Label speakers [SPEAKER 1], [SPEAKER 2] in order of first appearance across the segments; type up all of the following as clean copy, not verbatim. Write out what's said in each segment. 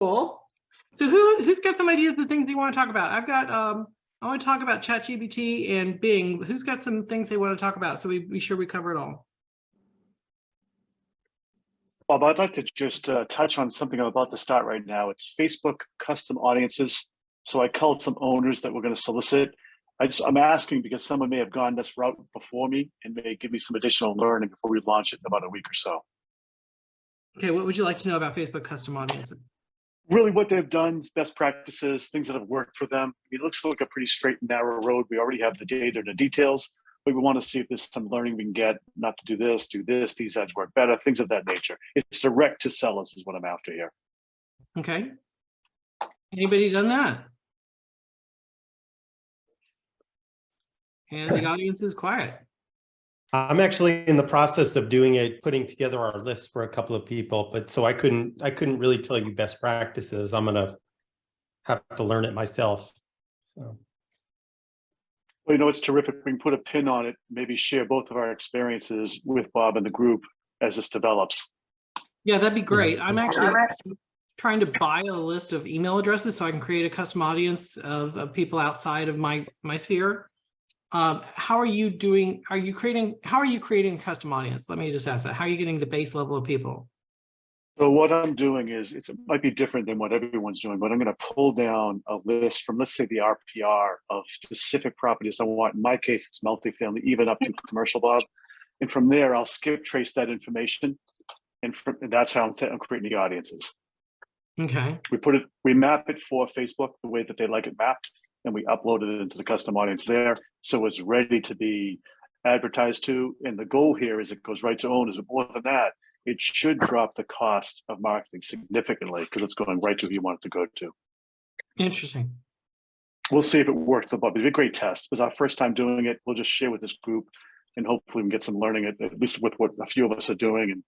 [SPEAKER 1] Cool. So who's got some ideas of things you want to talk about? I've got I want to talk about ChatGPT and Bing. Who's got some things they want to talk about? So we be sure we cover it all.
[SPEAKER 2] Bob, I'd like to just touch on something I'm about to start right now. It's Facebook custom audiences. So I called some owners that we're going to solicit. I'm asking because someone may have gone this route before me and may give me some additional learning before we launch it in about a week or so.
[SPEAKER 1] Okay, what would you like to know about Facebook custom audiences?
[SPEAKER 2] Really what they've done, best practices, things that have worked for them. It looks like a pretty straight and narrow road. We already have the data and the details, but we want to see if there's some learning we can get, not to do this, these ads work better, things of that nature. It's direct to sellers is what I'm after here.
[SPEAKER 1] Okay. Anybody done that? And the audience is quiet.
[SPEAKER 3] I'm actually in the process of doing it, putting together our list for a couple of people, but so I couldn't really tell you best practices. I'm gonna have to learn it myself. So.
[SPEAKER 2] Well, you know, it's terrific. We can put a pin on it, maybe share both of our experiences with Bob and the group as this develops.
[SPEAKER 1] Yeah, that'd be great. I'm actually trying to buy a list of email addresses so I can create a custom audience of people outside of my sphere. How are you doing? How are you creating a custom audience? Let me just ask that. How are you getting the base level of people?
[SPEAKER 2] So what I'm doing is, it might be different than what everyone's doing, but I'm going to pull down a list from, let's say, the RPR of specific properties I want. In my case, it's multifamily, even up to commercial, Bob. And from there, I'll skip trace that information. And that's how I'm creating the audiences.
[SPEAKER 1] Okay.
[SPEAKER 2] We map it for Facebook the way that they like it mapped, and we upload it into the custom audience there. So it's ready to be advertised to. And the goal here is it goes right to owners, but more than that, it should drop the cost of marketing significantly because it's going right to who you want it to go to.
[SPEAKER 1] Interesting.
[SPEAKER 2] We'll see if it works. It'll be a great test. It was our first time doing it. We'll just share with this group and hopefully we can get some learning, at least with what a few of us are doing.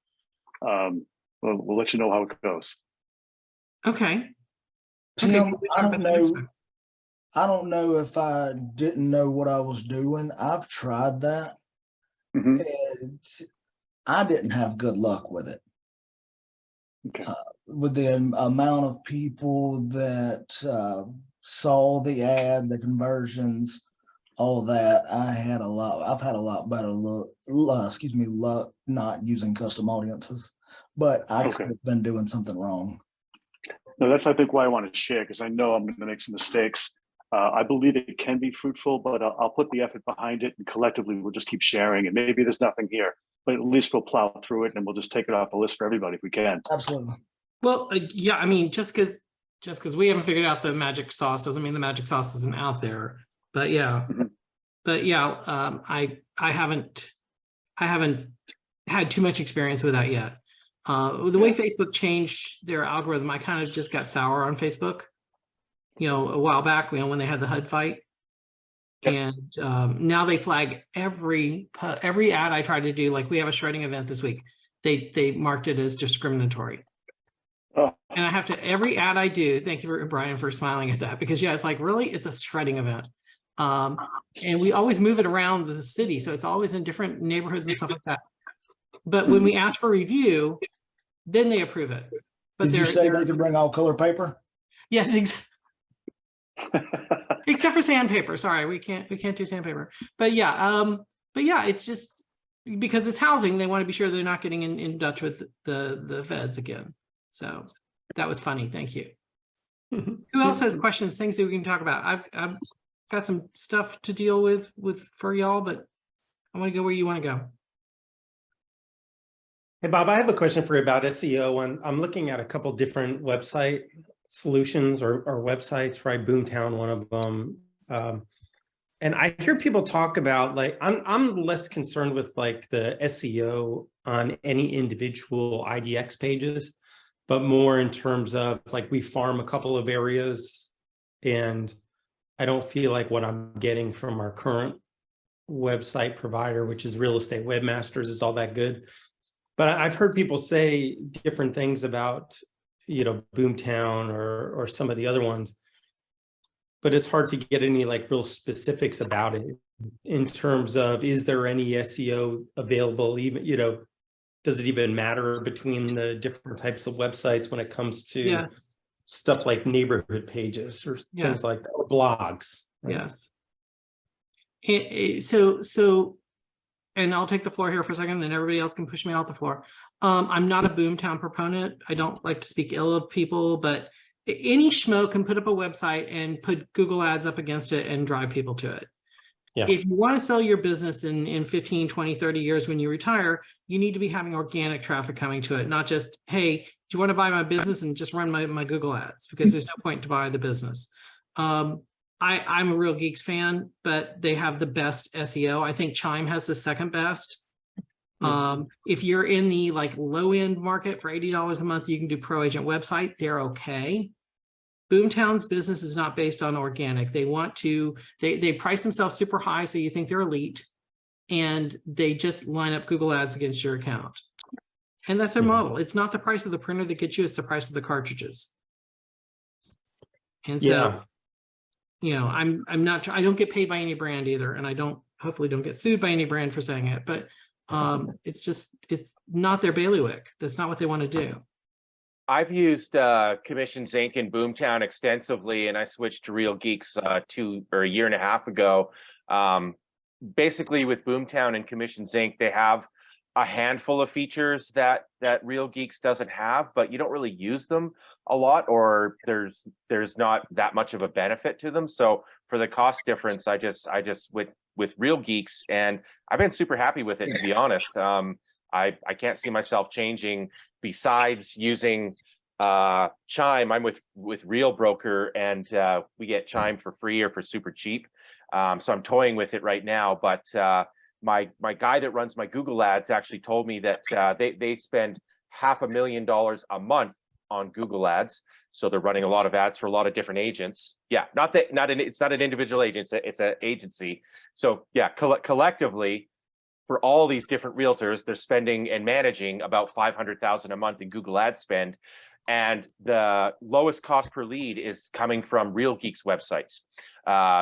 [SPEAKER 2] And we'll let you know how it goes.
[SPEAKER 1] Okay.
[SPEAKER 4] Tim, I don't know if I didn't know what I was doing. I've tried that.
[SPEAKER 2] Mm-hmm.
[SPEAKER 4] And I didn't have good luck with it.
[SPEAKER 2] Okay.
[SPEAKER 4] With the amount of people that saw the ad, the conversions, all that, I've had a lot better luck not using custom audiences, but I could have been doing something wrong.
[SPEAKER 2] No, that's, I think, why I want to share, because I know I'm going to make some mistakes. I believe it can be fruitful, but I'll put the effort behind it, and collectively we'll just keep sharing. And maybe there's nothing here, but at least we'll plow through it and we'll just take it off the list for everybody if we can.
[SPEAKER 4] Absolutely.
[SPEAKER 1] Well, yeah, I mean, just because we haven't figured out the magic sauce doesn't mean the magic sauce isn't out there. But yeah, I haven't had too much experience with that yet. The way Facebook changed their algorithm, I kind of just got sour on Facebook, you know, a while back, you know, when they had the HUD fight. And now they flag every ad I try to do. Like, we have a shredding event this week. They marked it as discriminatory. And I have to, every ad I do, thank you, Brian, for smiling at that, because yeah, it's like, really, it's a shredding event. And we always move it around the city, so it's always in different neighborhoods and stuff like that. But when we ask for review, then they approve it. But
[SPEAKER 4] did you say they could bring all color paper?
[SPEAKER 1] Yes, except for sandpaper. Sorry, we can't do sandpaper. But yeah, it's just because it's housing, they want to be sure they're not getting in Dutch with the feds again. So that was funny. Thank you. Who else has questions, things that we can talk about? I've got some stuff to deal with for y'all, but I want to go where you want to go.
[SPEAKER 3] Hey, Bob, I have a question for you about SEO. I'm looking at a couple different website solutions or websites, right? Boomtown, one of them. And I hear people talk about, like, I'm less concerned with like the SEO on any individual IDX pages, but more in terms of like, we farm a couple of areas and I don't feel like what I'm getting from our current website provider, which is Real Estate Webmasters, is all that good. But I've heard people say different things about, you know, Boomtown or some of the other ones, but it's hard to get any like real specifics about it in terms of, is there any SEO available? Even, you know, does it even matter between the different types of websites when it comes to stuff like neighborhood pages or
[SPEAKER 1] Yes.
[SPEAKER 3] things like that, or blogs. Right?
[SPEAKER 1] Yes. And I'll take the floor here for a second, then everybody else can push me off the floor. I'm not a boomtown proponent. I don't like to speak ill of people, but any schmo can put up a website and put Google ads up against it and drive people to it.
[SPEAKER 3] Yeah.
[SPEAKER 1] If you want to sell your business in 15, 20, 30 years when you retire, you need to be having organic traffic coming to it, not just, hey, do you want to buy my business and just run my Google ads, because there's no point to buy the business. I'm a Real Geeks fan, but they have the best SEO. I think Chime has the second best. If you're in the like low end market for $80 a month, you can do pro agent website. They're okay. Boomtown's business is not based on organic. They want to, they price themselves super high, so you think they're elite, and they just line up Google ads against your account. And that's their model. It's not the price of the printer that gets you, it's the price of the cartridges. And so, you know, I'm not, I don't get paid by any brand either, and I hopefully don't get sued by any brand for saying it, but it's not their bailiwick. That's not what they want to do.
[SPEAKER 5] I've used Commissions Inc. and Boomtown extensively, and I switched to Real Geeks a year and a half ago. Basically, with Boomtown and Commissions Inc., they have a handful of features that Real Geeks doesn't have, but you don't really use them a lot, or there's not that much of a benefit to them. So for the cost difference, I just with Real Geeks, and I've been super happy with it, to be honest. I can't see myself changing. Besides using Chime, I'm with Real Broker, and we get Chime for free or for super cheap. So I'm toying with it right now. But my guy that runs my Google ads actually told me that they spend $500,000 a month on Google ads. So they're running a lot of ads for a lot of different agents. Yeah, it's not an individual agent, it's an agency. So yeah, collectively, for all these different realtors, they're spending and managing about $500,000 a month in Google ad spend. And the lowest cost per lead is coming from Real Geeks websites.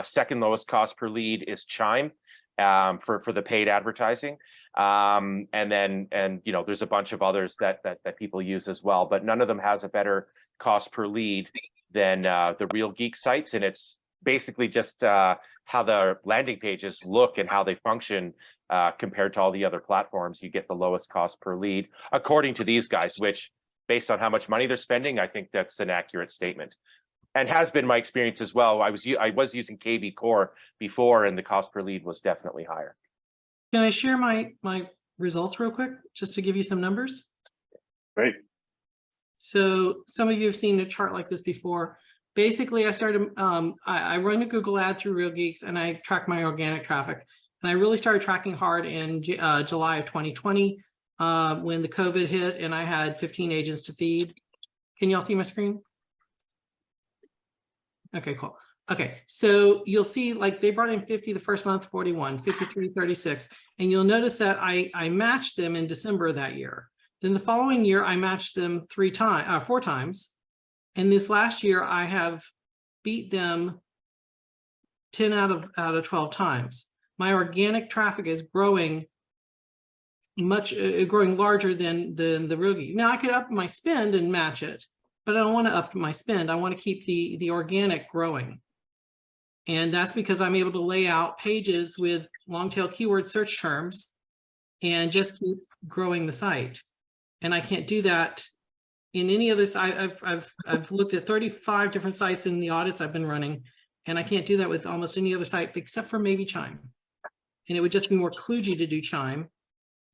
[SPEAKER 5] Second lowest cost per lead is Chime for the paid advertising. And you know, there's a bunch of others that people use as well, but none of them has a better cost per lead than the Real Geeks sites. And it's basically just how the landing pages look and how they function compared to all the other platforms. You get the lowest cost per lead, according to these guys, which, based on how much money they're spending, I think that's an accurate statement, and has been my experience as well. I was using KV Core before, and the cost per lead was definitely higher.
[SPEAKER 1] Can I share my results real quick, just to give you some numbers?
[SPEAKER 2] Great.
[SPEAKER 1] So some of you have seen a chart like this before. Basically, I started, I run a Google ad through Real Geeks, and I track my organic traffic. And I really started tracking hard in July of 2020 when the COVID hit, and I had 15 agents to feed. Can y'all see my screen? Okay, cool. Okay, so you'll see, like, they brought in 50 the first month, 41, 53, 36. And you'll notice that I matched them in December of that year. Then the following year, I matched them 4 times. And this last year, I have beat them 10 out of 12 times. My organic traffic is growing growing larger than the Real Geeks. Now I could up my spend and match it, but I don't want to up my spend. I want to keep the organic growing. And that's because I'm able to lay out pages with long tail keyword search terms and just keep growing the site. And I can't do that in any other site. I've looked at 35 different sites in the audits I've been running, and I can't do that with almost any other site except for maybe Chime. And it would just be more kludgy to do Chime.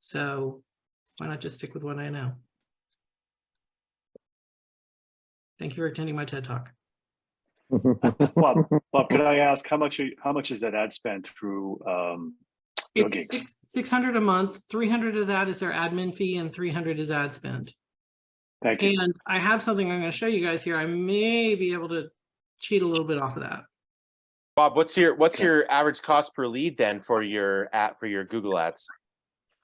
[SPEAKER 1] So why not just stick with what I know? Thank you for attending my TED Talk.
[SPEAKER 2] Bob, could I ask how much is that ad spend through Real Geeks?
[SPEAKER 1] It's $600 a month. 300 of that is their admin fee, and 300 is ad spend.
[SPEAKER 2] Thank you.
[SPEAKER 1] And I have something I'm going to show you guys here. I may be able to cheat a little bit off of that.
[SPEAKER 5] Bob, what's your average cost per lead then for your Google ads?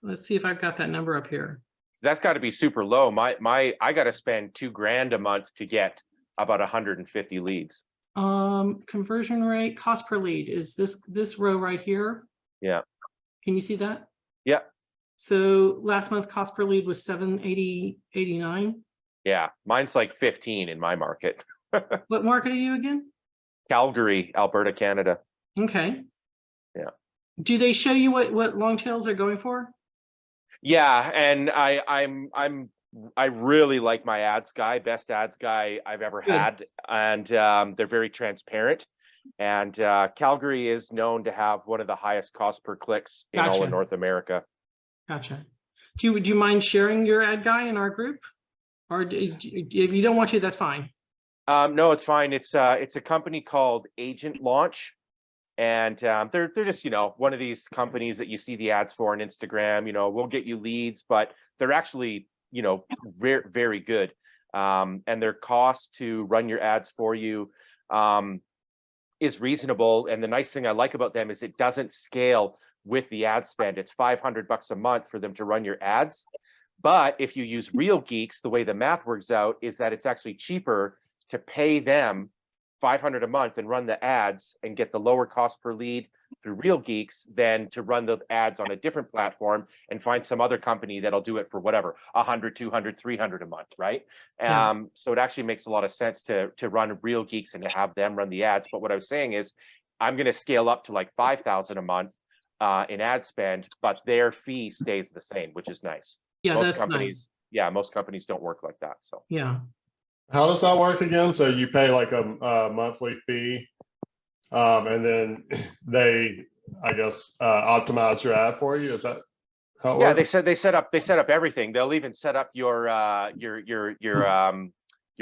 [SPEAKER 1] Let's see if I've got that number up here.
[SPEAKER 5] That's got to be super low. I got to spend $2,000 a month to get about 150 leads.
[SPEAKER 1] Conversion rate, cost per lead is this row right here.
[SPEAKER 5] Yeah.
[SPEAKER 1] Can you see that?
[SPEAKER 5] Yeah.
[SPEAKER 1] So last month cost per lead was $7.89.
[SPEAKER 5] Yeah, mine's like 15 in my market.
[SPEAKER 1] What market are you again?
[SPEAKER 5] Calgary, Alberta, Canada.
[SPEAKER 1] Okay.
[SPEAKER 5] Yeah.
[SPEAKER 1] Do they show you what long tails are going for?
[SPEAKER 5] Yeah, and I really like my ads guy, best ads guy I've ever
[SPEAKER 1] Good.
[SPEAKER 5] had, and they're very transparent. And Calgary is known to have one of the highest cost per clicks in all
[SPEAKER 1] Gotcha.
[SPEAKER 5] of North America.
[SPEAKER 1] Gotcha. Do you mind sharing your ad guy in our group? Or if you don't want to, that's fine.
[SPEAKER 5] No, it's fine. It's a company called Agent Launch. And they're just, one of these companies that you see the ads for on Instagram. We'll get you leads, but they're actually, very, very good. And their cost to run your ads for you is reasonable. And the nice thing I like about them is it doesn't scale with the ad spend. It's $500 a month for them to run your ads. But if you use Real Geeks, the way the math works out is that it's actually cheaper to pay them $500 a month and run the ads and get the lower cost per lead through Real Geeks than to run the ads on a different platform and find some other company that'll do it for whatever, 100, 200, 300 a month, right?
[SPEAKER 1] Yeah.
[SPEAKER 5] So it actually makes a lot of sense to run Real Geeks and to have them run the ads. But what I was saying is I'm going to scale up to like 5,000 a month in ad spend, but their fee stays the same, which is nice.
[SPEAKER 1] Yeah,
[SPEAKER 5] Most
[SPEAKER 1] that's
[SPEAKER 5] companies,
[SPEAKER 1] nice.
[SPEAKER 5] yeah, most companies don't work like that. So
[SPEAKER 1] Yeah.
[SPEAKER 6] How does that work again? So you pay like a monthly fee, and then they, I guess, optimize your ad for you. Is that how it
[SPEAKER 5] yeah,
[SPEAKER 6] works?
[SPEAKER 5] they set up everything. They'll even set up your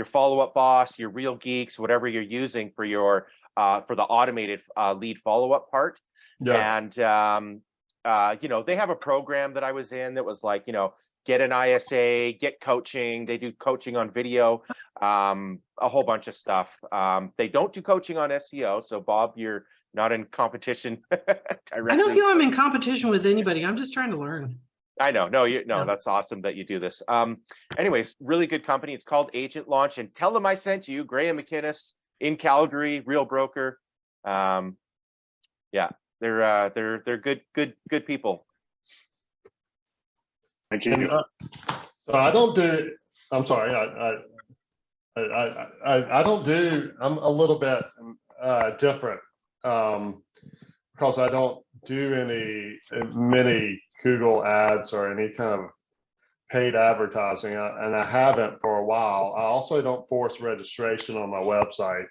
[SPEAKER 5] follow-up boss, your Real Geeks, whatever you're using for your for the automated lead follow-up part.
[SPEAKER 6] Yeah.
[SPEAKER 5] And they have a program that I was in that was like, get an ISA, get coaching. They do coaching on video, a whole bunch of stuff. They don't do coaching on SEO. So Bob, you're not in competition directly.
[SPEAKER 1] I don't feel I'm in competition with anybody. I'm just trying to learn.
[SPEAKER 5] I know. No,
[SPEAKER 1] Yeah.
[SPEAKER 5] that's awesome that you do this. Anyways, really good company. It's called Agent Launch, and tell them I sent you, Graham McInnes in Calgary, real broker. Yeah, they're good people.
[SPEAKER 2] Thank
[SPEAKER 6] And,
[SPEAKER 2] you.
[SPEAKER 6] so I don't do. I'm sorry. I don't do. I'm a little bit different because I don't do many Google ads or any kind of paid advertising, and I haven't for a while. I also don't force registration on my website,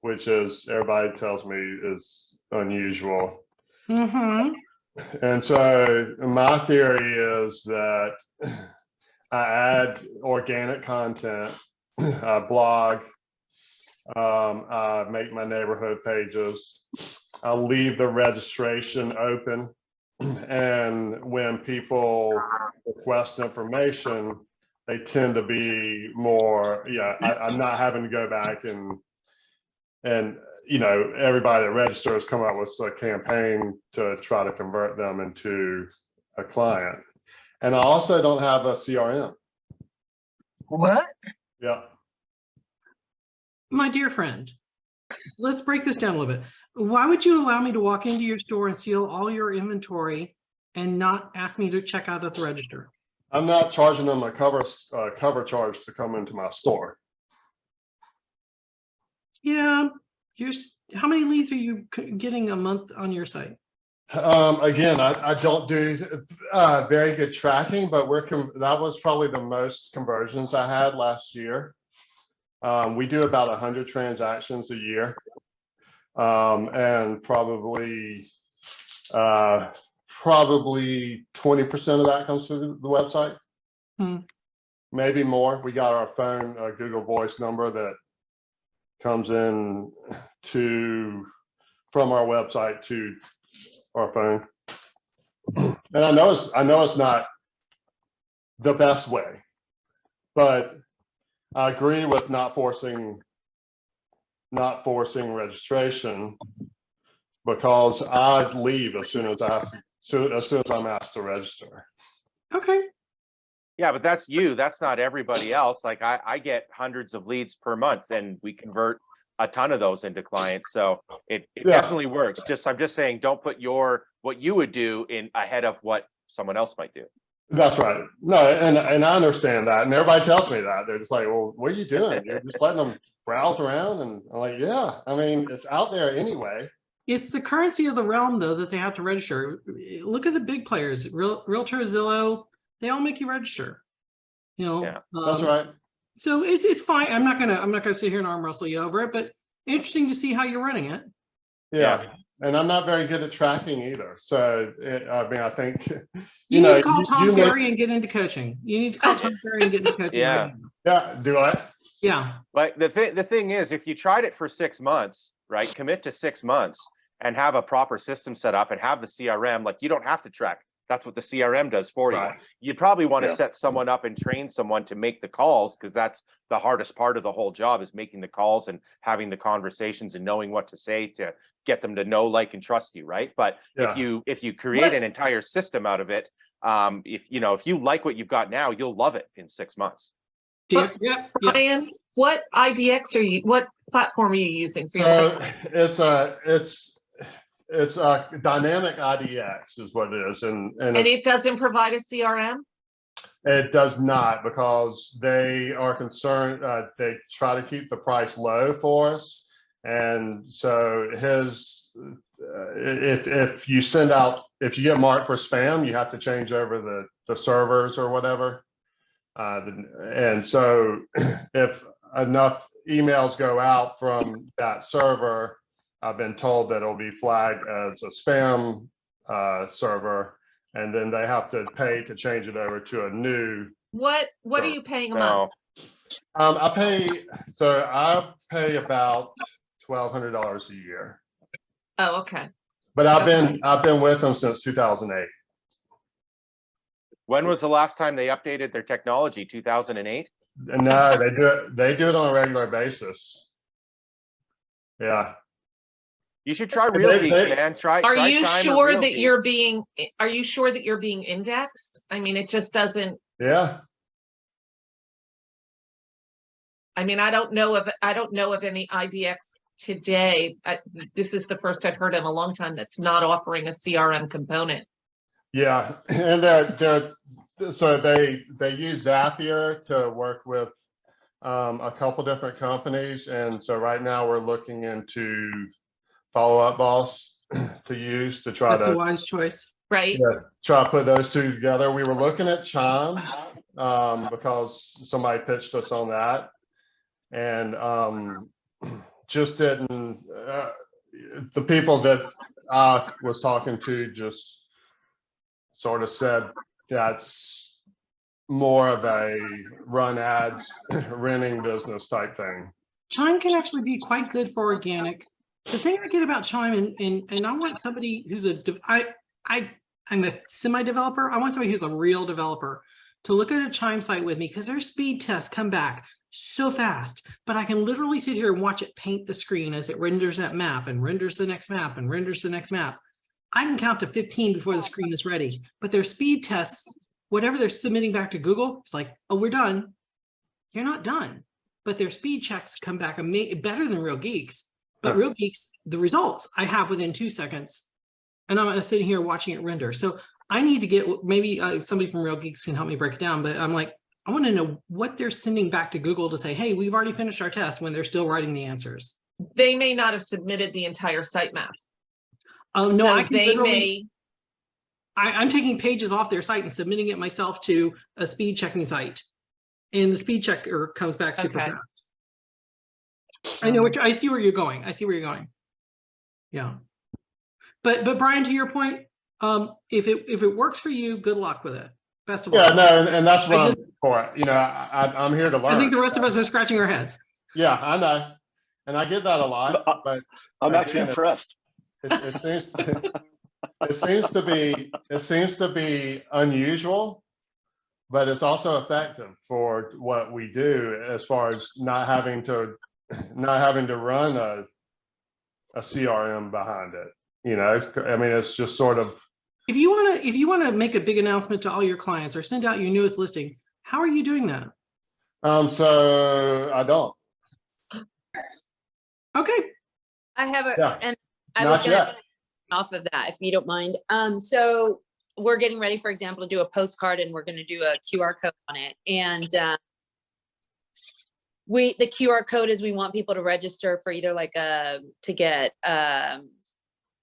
[SPEAKER 6] which is, everybody tells me, is unusual.
[SPEAKER 1] Mm-hmm.
[SPEAKER 6] And so my theory is that I add organic content, I blog, I make my neighborhood pages, I leave the registration open, and when people request information, they tend to be more, I'm not having to go back and everybody that registers come up with a campaign to try to convert them into a client. And I also don't have a CRM.
[SPEAKER 4] What?
[SPEAKER 6] Yeah.
[SPEAKER 1] My dear friend, let's break this down a little bit. Why would you allow me to walk into your store and steal all your inventory and not ask me to check out at the register?
[SPEAKER 6] I'm not charging them a cover charge to come into my store.
[SPEAKER 1] Yeah, how many leads are you getting a month on your site?
[SPEAKER 6] Again, I don't do very good tracking, but that was probably the most conversions I had last year. We do about 100 transactions a year, and probably 20% of that comes through the website. Maybe more. We got our phone Google Voice number that comes in from our website to our phone. And I know it's not the best way, but I agree with not forcing registration, because I'd leave as soon as I'm asked to register.
[SPEAKER 1] Okay.
[SPEAKER 5] Yeah, but that's you. That's not everybody else. Like I get hundreds of leads per month, and we convert a ton of those into clients. So it definitely works. I'm just saying, don't put what you would do in ahead of what someone else might do.
[SPEAKER 6] That's right. No, and I understand that, and everybody tells me that. They're just like, "Well, what are you doing? You're just letting them browse around and I'm like, yeah, I mean, it's out there anyway.
[SPEAKER 1] It's the currency of the realm, though, that they have to register. Look at the big players, Realtor, Zillow, they all make you register. You know,
[SPEAKER 5] Yeah,
[SPEAKER 6] That's right.
[SPEAKER 1] so it's fine. I'm not gonna sit here and arm wrestle you over it, but interesting to see how you're running it.
[SPEAKER 6] Yeah. And I'm not very good at tracking either. So I mean, I think,
[SPEAKER 1] You need
[SPEAKER 6] know,
[SPEAKER 1] to call Tom
[SPEAKER 6] make-
[SPEAKER 1] Ferry and get into coaching. You need to call Tom Ferry and get into coaching.
[SPEAKER 5] Yeah.
[SPEAKER 1] right now.
[SPEAKER 6] Yeah, do I?
[SPEAKER 1] Yeah.
[SPEAKER 5] but the thing is, if you tried it for 6 months, right, commit to 6 months and have a proper system set up and have the CRM, like you don't have to track. That's what the CRM does for
[SPEAKER 6] Right.
[SPEAKER 5] you. You'd probably want to
[SPEAKER 2] Yeah.
[SPEAKER 5] set someone up and train someone to make the calls, because that's the hardest part of the whole job, is making the calls and having the conversations and knowing what to say to get them to know, like, and trust you, right? But
[SPEAKER 6] Yeah.
[SPEAKER 5] if you create an entire system out of it, if you like what you've got now, you'll love it in 6 months.
[SPEAKER 1] Yeah. Yeah. Yeah.
[SPEAKER 7] Brian, what IDX what platform are you using for your
[SPEAKER 6] So it's a dynamic IDX is what it is. And
[SPEAKER 7] and it doesn't provide a CRM?
[SPEAKER 6] it does not, because they are concerned, they try to keep the price low for us. And so if you get marked for spam, you have to change over the servers or whatever. And so if enough emails go out from that server, I've been told that it'll be flagged as a spam server, and then they have to pay to change it over to a new.
[SPEAKER 7] What are you paying a month?
[SPEAKER 5] No,
[SPEAKER 6] I pay about $1,200 a year,
[SPEAKER 7] Oh, okay.
[SPEAKER 6] but I've been with them since 2008.
[SPEAKER 5] when was the last time they updated their technology? 2008?
[SPEAKER 6] And no, they do it on a regular basis. Yeah.
[SPEAKER 5] You should try Real Geeks, man.
[SPEAKER 7] Are you
[SPEAKER 5] Chime or
[SPEAKER 7] sure
[SPEAKER 5] Real
[SPEAKER 7] that you're
[SPEAKER 5] Geeks.
[SPEAKER 7] being indexed? I mean, it just doesn't,
[SPEAKER 6] Yeah.
[SPEAKER 7] I mean, I don't know of any IDX today. This is the first I've heard in a long time that's not offering a CRM component.
[SPEAKER 6] Yeah. And so they use Zapier to work with a couple different companies. And so right now we're looking into Follow Up Boss to use to try
[SPEAKER 1] That's a
[SPEAKER 6] to
[SPEAKER 1] wise choice.
[SPEAKER 7] Right?
[SPEAKER 6] try to put those two together. We were looking at Chime because somebody pitched us on that, and just didn't. The people that I was talking to just sort of said that's more of a run ads, renting business type thing.
[SPEAKER 1] Chime can actually be quite good for organic. The thing I get about Chime, and I want somebody who's I'm a semi-developer. I want somebody who's a real developer to look at a Chime site with me, because their speed tests come back so fast, but I can literally sit here and watch it paint the screen as it renders that map and renders the next map and renders the next map. I can count to 15 before the screen is ready, but their speed tests, whatever they're submitting back to Google, it's like, oh, we're done. You're not done, but their speed checks come back better than Real Geeks. But Real Geeks, the results I have within 2 seconds, and I'm sitting here watching it render. So I need to get, maybe somebody from Real Geeks can help me break it down, but I'm like, I want to know what they're sending back to Google to say, hey, we've already finished our test, when they're still writing the answers.
[SPEAKER 7] They may not have submitted the entire sitemap.
[SPEAKER 1] Oh, no,
[SPEAKER 7] So
[SPEAKER 1] I can
[SPEAKER 7] they
[SPEAKER 1] literally, I'm taking pages off their site and submitting it myself to a speed checking site. And the speed checker comes back super
[SPEAKER 7] Okay.
[SPEAKER 1] fast. I know I see where you're going. I see where you're going. Yeah. But Brian, to your point, if it works for you, good luck with it. Best of luck.
[SPEAKER 6] Yeah, no, and that's what I'm for. You know, I'm here to learn.
[SPEAKER 1] I think the rest of us are scratching our heads.
[SPEAKER 6] Yeah, I know, and I get that a lot. But
[SPEAKER 2] I'm actually
[SPEAKER 6] again,
[SPEAKER 2] impressed.
[SPEAKER 6] it seems to be unusual, but it's also effective for what we do, as far as not having to run a CRM behind it. You know, I mean, it's just sort of.
[SPEAKER 1] If you want to make a big announcement to all your clients or send out your newest listing, how are you doing that?
[SPEAKER 6] So I don't.
[SPEAKER 1] Okay.
[SPEAKER 8] I have a,
[SPEAKER 6] Yeah,
[SPEAKER 8] and I was
[SPEAKER 6] not
[SPEAKER 8] gonna
[SPEAKER 6] yet.
[SPEAKER 8] off of that, if you don't mind. So we're getting ready, for example, to do a postcard, and we're going to do a QR code on it. And the QR code is we want people to register for either like to get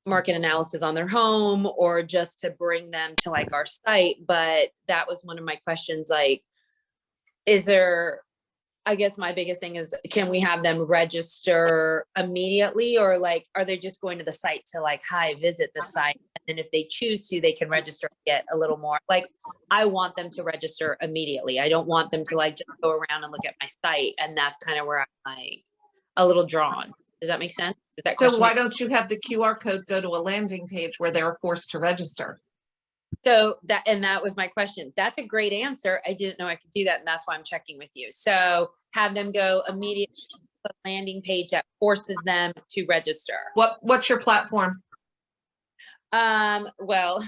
[SPEAKER 8] market analysis on their home or just to bring them to like our site. But that was one of my questions, like, is there, I guess my biggest thing is, can we have them register immediately, or like, are they just going to the site to like, hi, visit the site? And then if they choose to, they can register and get a little more. Like, I want them to register immediately. I don't want them to like just go around and look at my site. And that's kind of where I'm like a little drawn. Does that make sense? Does that
[SPEAKER 7] So
[SPEAKER 8] question
[SPEAKER 7] why
[SPEAKER 8] make-
[SPEAKER 7] don't you have the QR code go to a landing page where they're forced to register?
[SPEAKER 8] So that was my question. That's a great answer. I didn't know I could do that. And that's why I'm checking with you. So have them go immediately to the landing page that forces them to register.
[SPEAKER 7] What's your platform?
[SPEAKER 8] Well,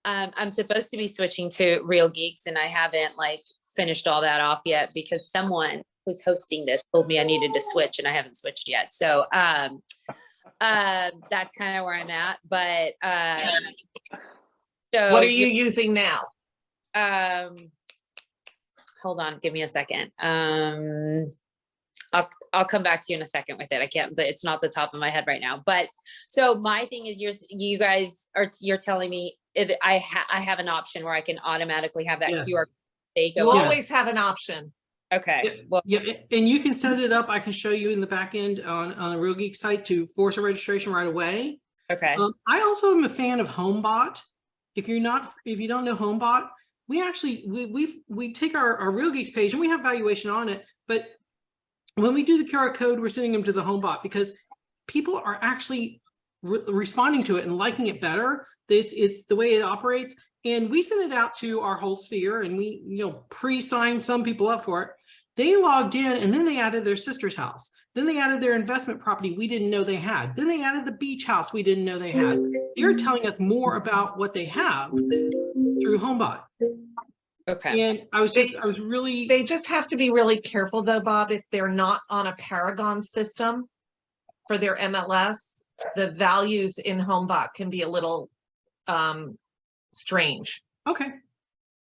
[SPEAKER 8] I'm supposed to be switching to Real Geeks, and I haven't like finished all that off yet because someone who's hosting this told me I needed to switch, and I haven't switched yet. So that's kind of where I'm at. But so
[SPEAKER 7] What are you using now?
[SPEAKER 8] Hold on, give me a second. I'll come back to you in a second with it. I can't, it's not the top of my head right now. But so my thing is, you're telling me I have an option where I can automatically have that
[SPEAKER 1] Yes.
[SPEAKER 8] QR. They
[SPEAKER 7] You
[SPEAKER 8] go.
[SPEAKER 1] Yes.
[SPEAKER 7] always have an option.
[SPEAKER 8] Okay. Well,
[SPEAKER 1] Yeah, and you can set it up. I can show you in the back end on a Real Geek site to force a registration right away.
[SPEAKER 8] okay.
[SPEAKER 1] I also am a fan of HomeBot. If you don't know HomeBot, we actually we take our Real Geeks page and we have valuation on it. But when we do the QR code, we're sending them to the HomeBot because people are actually responding to it and liking it better. It's the way it operates. And we sent it out to our whole sphere, and we pre-signed some people up for it. They logged in, and then they added their sister's house. Then they added their investment property we didn't know they had. Then they added the beach house we didn't know they had. They're telling us more about what they have through HomeBot.
[SPEAKER 8] Okay.
[SPEAKER 1] And I was really,
[SPEAKER 7] They just have to be really careful though, Bob, if they're not on a Paragon system for their MLS, the values in HomeBot can be a little strange.
[SPEAKER 1] okay.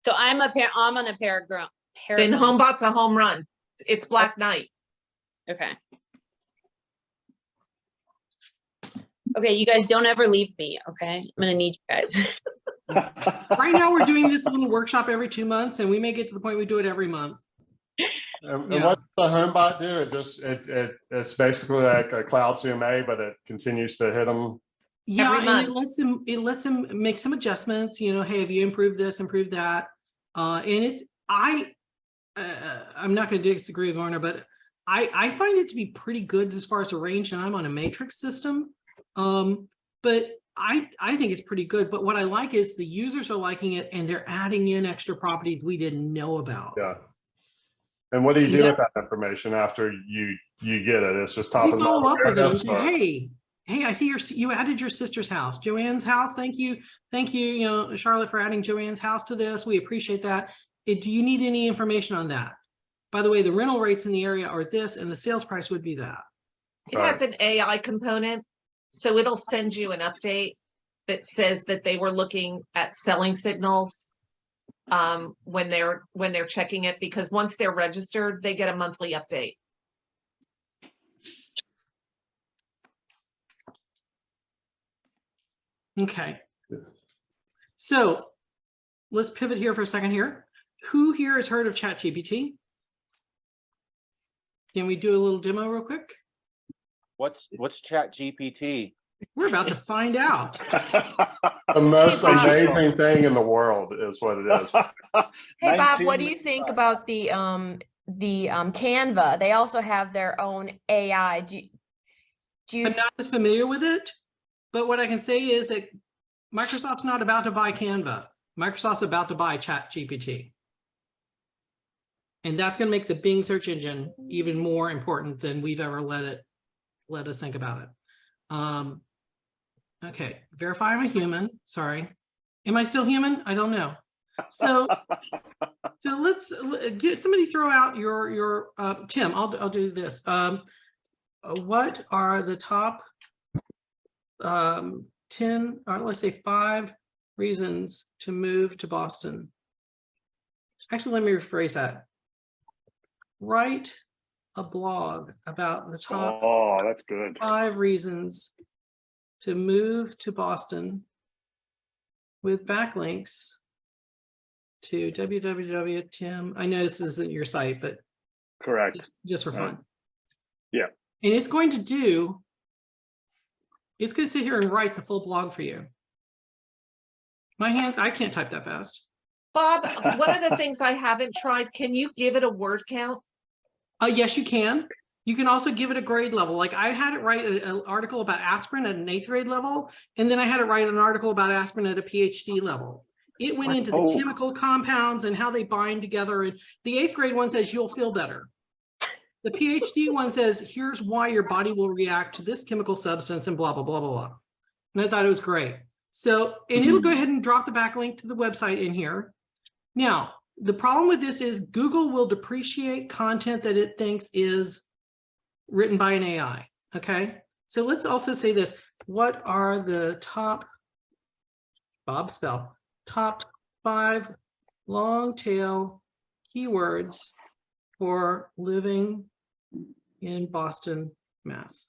[SPEAKER 8] So I'm on a Paragon.
[SPEAKER 7] Then HomeBot's a home run. It's Black Knight.
[SPEAKER 8] Okay. Okay, you guys don't ever leave me, okay? I'm gonna need you guys.
[SPEAKER 1] Right now, we're doing this little workshop every 2 months, and we may get to the point we do it every month.
[SPEAKER 6] And
[SPEAKER 1] Yeah.
[SPEAKER 6] what does the HomeBot do? It's basically like a cloud CMA, but it continues to hit them.
[SPEAKER 1] Yeah,
[SPEAKER 7] Every
[SPEAKER 1] and
[SPEAKER 7] month.
[SPEAKER 1] it lets them make some adjustments. Hey, have you improved this, improved that? And I'm not going to disagree with Warner, but I find it to be pretty good as far as the range, and I'm on a matrix system. But I think it's pretty good. But what I like is the users are liking it, and they're adding in extra properties we didn't know about.
[SPEAKER 6] Yeah. And what do you do
[SPEAKER 1] Yeah.
[SPEAKER 6] with that information after you get it? It's just top
[SPEAKER 1] We
[SPEAKER 6] of
[SPEAKER 1] follow up with them and
[SPEAKER 6] awareness,
[SPEAKER 1] say,
[SPEAKER 6] or-
[SPEAKER 1] hey, I see you added your sister's house, Joanne's house. Thank you, Charlotte, for adding Joanne's house to this. We appreciate that. Do you need any information on that? By the way, the rental rates in the area are this, and the sales price would be that.
[SPEAKER 7] It has an AI component, so it'll send you an update that says that they were looking at selling signals when they're checking it, because once they're registered, they get a monthly update.
[SPEAKER 1] Okay. So let's pivot here for a second here. Who here has heard of ChatGPT? Can we do a little demo real quick?
[SPEAKER 5] What's ChatGPT?
[SPEAKER 1] We're about to find out.
[SPEAKER 6] The most
[SPEAKER 9] Hey, Bob.
[SPEAKER 6] amazing thing in the world is what it is.
[SPEAKER 9] Hey Bob, what do you
[SPEAKER 2] 1995.
[SPEAKER 9] think about the Canva? They also have their own AI. Do you
[SPEAKER 1] I'm not as familiar with it, but what I can say is that Microsoft's not about to buy Canva. Microsoft's about to buy ChatGPT. And that's going to make the Bing search engine even more important than we've ever let us think about it. Okay, verify I'm a human. Sorry. Am I still human? I don't know. So let's get somebody throw out your Tim, I'll do this. What are the top 10, or let's say 5 reasons to move to Boston? Actually, let me rephrase that. write a blog about the top
[SPEAKER 2] Oh, that's good.
[SPEAKER 1] 5 reasons to move to Boston with backlinks to www.tim. I know this isn't your site, but
[SPEAKER 2] Correct.
[SPEAKER 1] just for
[SPEAKER 2] Right.
[SPEAKER 1] fun.
[SPEAKER 2] Yeah.
[SPEAKER 1] And it's going to sit here and write the full blog for you. My hands, I can't type that fast.
[SPEAKER 7] Bob, one of the things I haven't tried, can you give it a word count?
[SPEAKER 1] Yes, you can. You can also give it a grade level. Like I had it write an article about aspirin at an 8th grade level, and then I had it write an article about aspirin at a PhD level. It went into the
[SPEAKER 2] Oh.
[SPEAKER 1] chemical compounds and how they bind together. And the 8th grade one says you'll feel better. The PhD one says, here's why your body will react to this chemical substance and blah, blah, blah, blah, blah. And I thought it was great. So, and it'll go ahead and drop the backlink to the website in here. Now, the problem with this is Google will depreciate content that it thinks is written by an AI, okay? So let's also say this. What are the top, Bob spell, top 5 long tail keywords for living in Boston, Mass?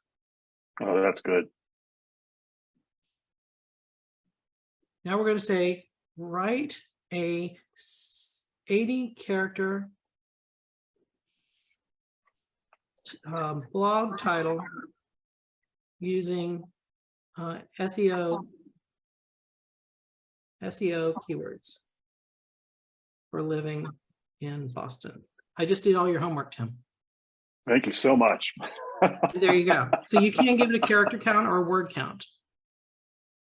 [SPEAKER 2] Oh, that's good.
[SPEAKER 1] Now we're going to say, write a 80 character blog title using SEO keywords for living in Boston. I just did all your homework, Tim.
[SPEAKER 2] Thank you so much.
[SPEAKER 1] There you go. So you can give it a character count or a word count.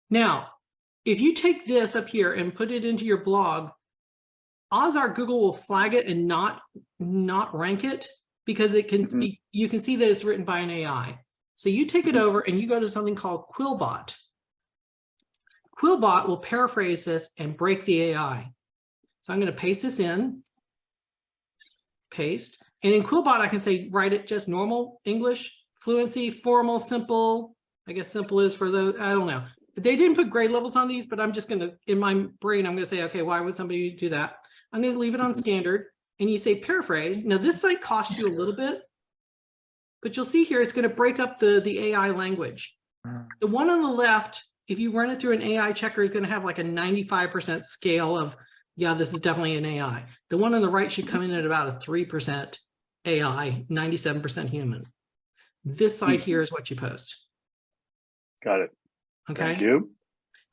[SPEAKER 1] Now, if you take this up here and put it into your blog, odds are Google will flag it and not rank it because it can be, you can see that it's written by an AI. So you take it over and you go to something called Quillbot. Quillbot will paraphrase this and break the AI. So I'm going to paste this in, paste, and in Quillbot I can say write it just normal English, fluency, formal, simple. I guess simple is for those, I don't know. They didn't put grade levels on these, but I'm just going to, in my brain, I'm going to say, okay, why would somebody do that? I'm going to leave it on standard, and you say paraphrase. Now this site costs you a little bit, but you'll see here it's going to break up the AI language. The one on the left, if you run it through an AI checker, is going to have like a 95% scale of, yeah, this is definitely an AI. The one on the right should come in at about a 3% AI, 97% human. This site here is what you post.
[SPEAKER 2] Got it.
[SPEAKER 1] Okay.
[SPEAKER 2] Thank you.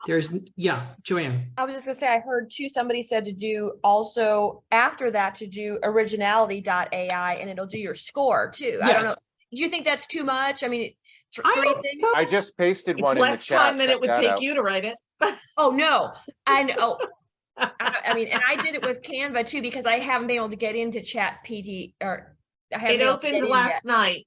[SPEAKER 1] There's, yeah, Joanne.
[SPEAKER 9] I was just gonna say, I heard too, somebody said to do also after that to do originality.ai and it'll do your score too. I don't know.
[SPEAKER 1] Yes.
[SPEAKER 9] Do you think that's too much? I mean,
[SPEAKER 1] I
[SPEAKER 9] 3
[SPEAKER 1] don't
[SPEAKER 9] things.
[SPEAKER 1] know.
[SPEAKER 5] I just pasted
[SPEAKER 7] It's
[SPEAKER 5] one in the
[SPEAKER 7] less
[SPEAKER 5] chat.
[SPEAKER 7] time than it
[SPEAKER 5] Check
[SPEAKER 7] would
[SPEAKER 5] that
[SPEAKER 7] take
[SPEAKER 5] out.
[SPEAKER 7] you to write it.
[SPEAKER 9] Oh, no, I know. I mean, and I did it with Canva too, because I haven't been able to get into ChatGPT or I haven't
[SPEAKER 7] It
[SPEAKER 9] been able to get
[SPEAKER 7] opened
[SPEAKER 9] in
[SPEAKER 7] last
[SPEAKER 9] yet.
[SPEAKER 7] night.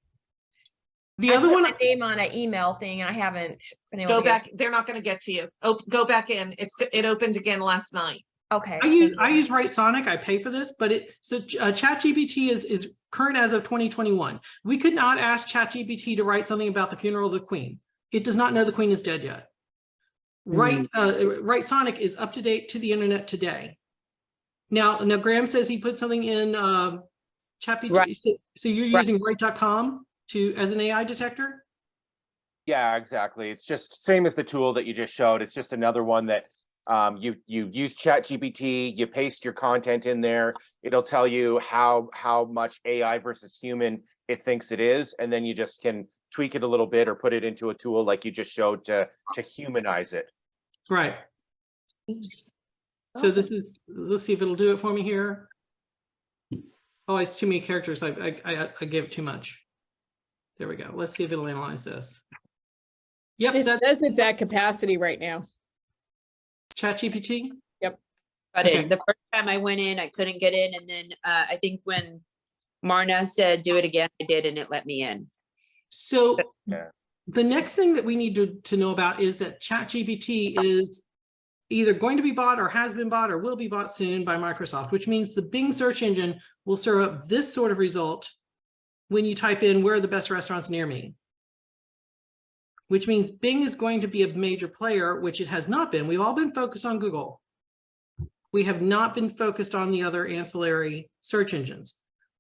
[SPEAKER 1] The
[SPEAKER 9] I
[SPEAKER 1] other
[SPEAKER 9] put
[SPEAKER 1] one,
[SPEAKER 9] my name on an email thing and I haven't been able
[SPEAKER 7] Go
[SPEAKER 9] to get
[SPEAKER 7] back. They're not going to get to you. Oh, go back in. It opened again last night.
[SPEAKER 9] okay.
[SPEAKER 1] I use Write Sonic. I pay for this, but ChatGPT is current as of 2021. We could not ask ChatGPT to write something about the funeral of the Queen. It does not know the Queen is dead yet. Write Sonic is up to date to the internet today. Now Graham says he put something in ChatGPT.
[SPEAKER 8] Right.
[SPEAKER 1] So you're using Write.com as an AI detector?
[SPEAKER 5] Yeah, exactly. It's just same as the tool that you just showed. It's just another one that you use ChatGPT, you paste your content in there. It'll tell you how much AI versus human it thinks it is, and then you just can tweak it a little bit or put it into a tool like you just showed to humanize it.
[SPEAKER 1] Right. So this is, let's see if it'll do it for me here. Oh, it's too many characters. I gave it too much. There we go. Let's see if it'll analyze this. Yep,
[SPEAKER 10] It
[SPEAKER 1] that's
[SPEAKER 10] says it's at capacity right now.
[SPEAKER 1] ChatGPT.
[SPEAKER 8] Got
[SPEAKER 1] Okay.
[SPEAKER 8] in. The first time I went in, I couldn't get in. And then I think when Marna said, do it again, I did, and it let me in.
[SPEAKER 1] So
[SPEAKER 5] Yeah.
[SPEAKER 1] the next thing that we need to know about is that ChatGPT is either going to be bought or has been bought or will be bought soon by Microsoft, which means the Bing search engine will serve up this sort of result when you type in where are the best restaurants near me, which means Bing is going to be a major player, which it has not been. We've all been focused on Google. We have not been focused on the other ancillary search engines.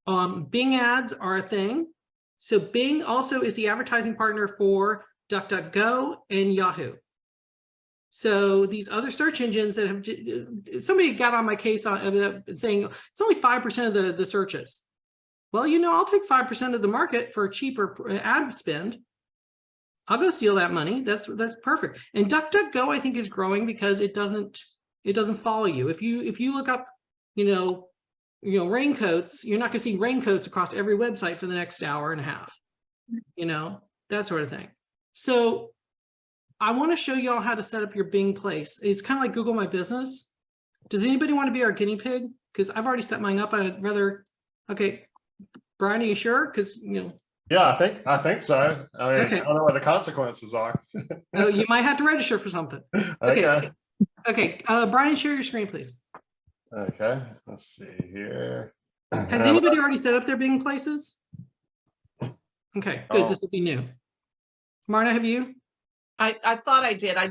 [SPEAKER 1] Bing ads are a thing. So Bing also is the advertising partner for DuckDuckGo and Yahoo. So these other search engines that have, somebody got on my case on saying it's only 5% of the searches. Well, you know, I'll take 5% of the market for a cheaper ad spend. I'll go steal that money. That's perfect. And DuckDuckGo, I think, is growing because it doesn't follow you. If you look up, you know, raincoats, you're not going to see raincoats across every website for the next hour and a half. You know, that sort of thing. So I want to show you all how to set up your Bing place. It's kind of like Google My Business. Does anybody want to be our guinea pig? Because I've already set mine up. I'd rather. Okay, Brian, are you sure? Because you know.
[SPEAKER 6] Yeah, I think so. I mean,
[SPEAKER 1] Okay.
[SPEAKER 6] I don't know what the consequences are.
[SPEAKER 1] Oh, you might have to register for something.
[SPEAKER 6] Okay.
[SPEAKER 1] Okay, Brian, share your screen, please.
[SPEAKER 6] Okay. Let's see here.
[SPEAKER 1] Has anybody already set up their Bing places? Okay, good. This will be new. Marna, have you?
[SPEAKER 7] I thought I did. I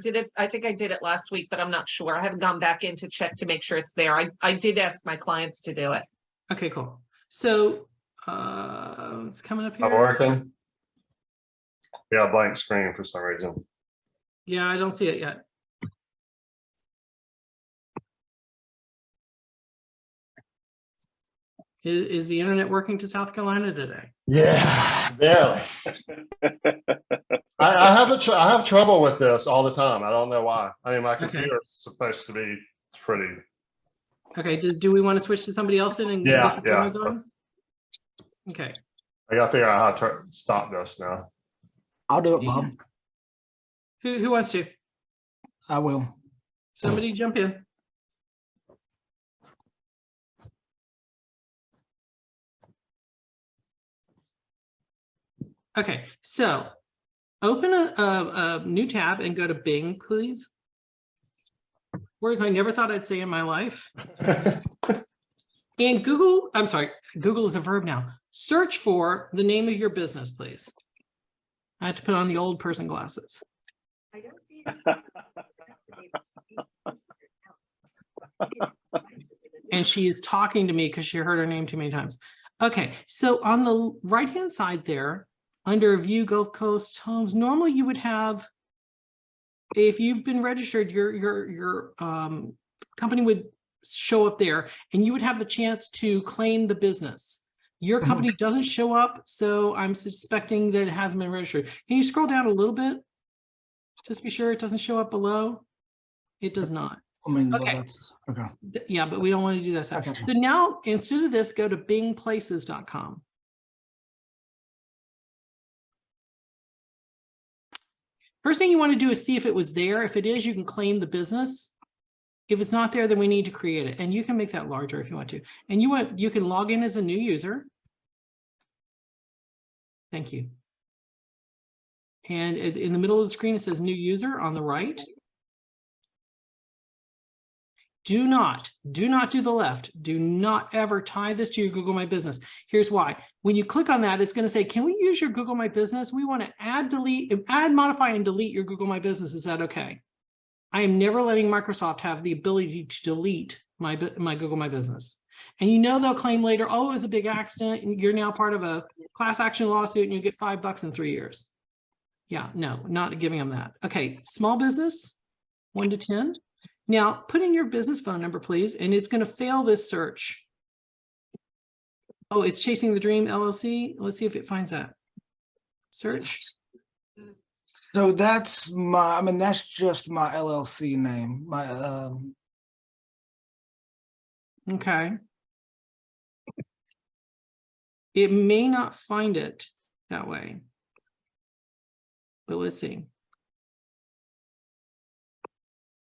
[SPEAKER 7] think I did it last week, but I'm not sure. I haven't gone back in to check to make sure it's there. I did ask my clients to do it.
[SPEAKER 1] Okay, cool. So it's coming up here.
[SPEAKER 6] Not working. Yeah, blank screen for some reason.
[SPEAKER 1] Yeah, I don't see it yet. Is the internet working to South Carolina today?
[SPEAKER 6] Yeah, barely. I have trouble with this all the time. I don't know why. I mean, my computer's supposed to be pretty.
[SPEAKER 1] Okay, do we want to switch to somebody else in and
[SPEAKER 6] Yeah,
[SPEAKER 1] get the
[SPEAKER 6] yeah.
[SPEAKER 1] going? Okay.
[SPEAKER 6] I gotta figure out how to stop this now.
[SPEAKER 4] I'll do it, Bob.
[SPEAKER 1] Who wants to?
[SPEAKER 4] I will.
[SPEAKER 1] Somebody jump in. Okay, so open a new tab and go to Bing, please. Words I never thought I'd say in my life. And Google, I'm sorry, Google is a verb now. Search for the name of your business, please. I had to put on the old person glasses.
[SPEAKER 9] I don't see
[SPEAKER 1] And she is talking to me because she heard her name too many times. Okay, so on the right-hand side there, under View Gulf Coast Homes, normally you would have, if you've been registered, your company would show up there and you would have the chance to claim the business. Your company doesn't show up, so I'm suspecting that it hasn't been registered. Can you scroll down a little bit? Just be sure it doesn't show up below. It does not.
[SPEAKER 4] I mean,
[SPEAKER 1] Okay.
[SPEAKER 4] well, that's okay.
[SPEAKER 1] Yeah, but we don't want to do that.
[SPEAKER 4] Okay.
[SPEAKER 1] So now, instead of this, go to BingPlaces.com. First thing you want to do is see if it was there. If it is, you can claim the business. If it's not there, then we need to create it. And you can make that larger if you want to. And you can log in as a new user. Thank you. And in the middle of the screen, it says new user on the right. Do not do the left. Do not ever tie this to your Google My Business. Here's why. When you click on that, it's going to say, can we use your Google My Business? We want to add, modify, and delete your Google My Business. Is that okay? I am never letting Microsoft have the ability to delete my Google My Business. And you know they'll claim later, oh, it was a big accident, and you're now part of a class action lawsuit, and you get $5 in 3 years. Yeah, no, not giving them that. Okay, small business, 1 to 10. Now, put in your business phone number, please, and it's going to fail this search. Oh, it's Chasing the Dream LLC. Let's see if it finds that. Search.
[SPEAKER 4] So that's my, I mean, that's just my LLC name. My,
[SPEAKER 1] Okay. It may not find it that way. But let's see.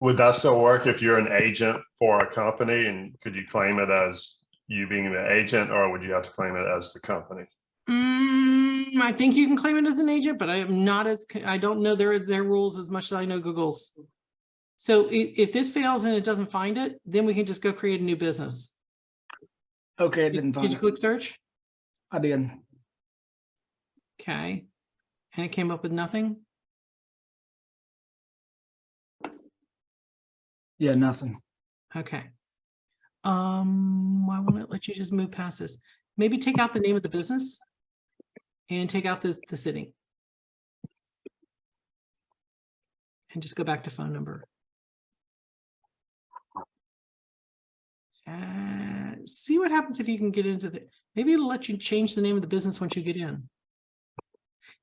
[SPEAKER 6] Would that still work if you're an agent for a company, and could you claim it as you being the agent, or would you have to claim it as the company?
[SPEAKER 1] I think you can claim it as an agent, but I am not I don't know their rules as much as I know Google's. So if this fails and it doesn't find it, then we can just go create a new business.
[SPEAKER 4] okay, it didn't find
[SPEAKER 1] Did you click search?
[SPEAKER 4] I did.
[SPEAKER 1] Okay. And it came up with nothing?
[SPEAKER 4] Yeah, nothing.
[SPEAKER 1] Okay. Why won't it let you just move past this? maybe take out the name of the business and take out the city. And just go back to phone number. See what happens if you can get into the, maybe it'll let you change the name of the business once you get in.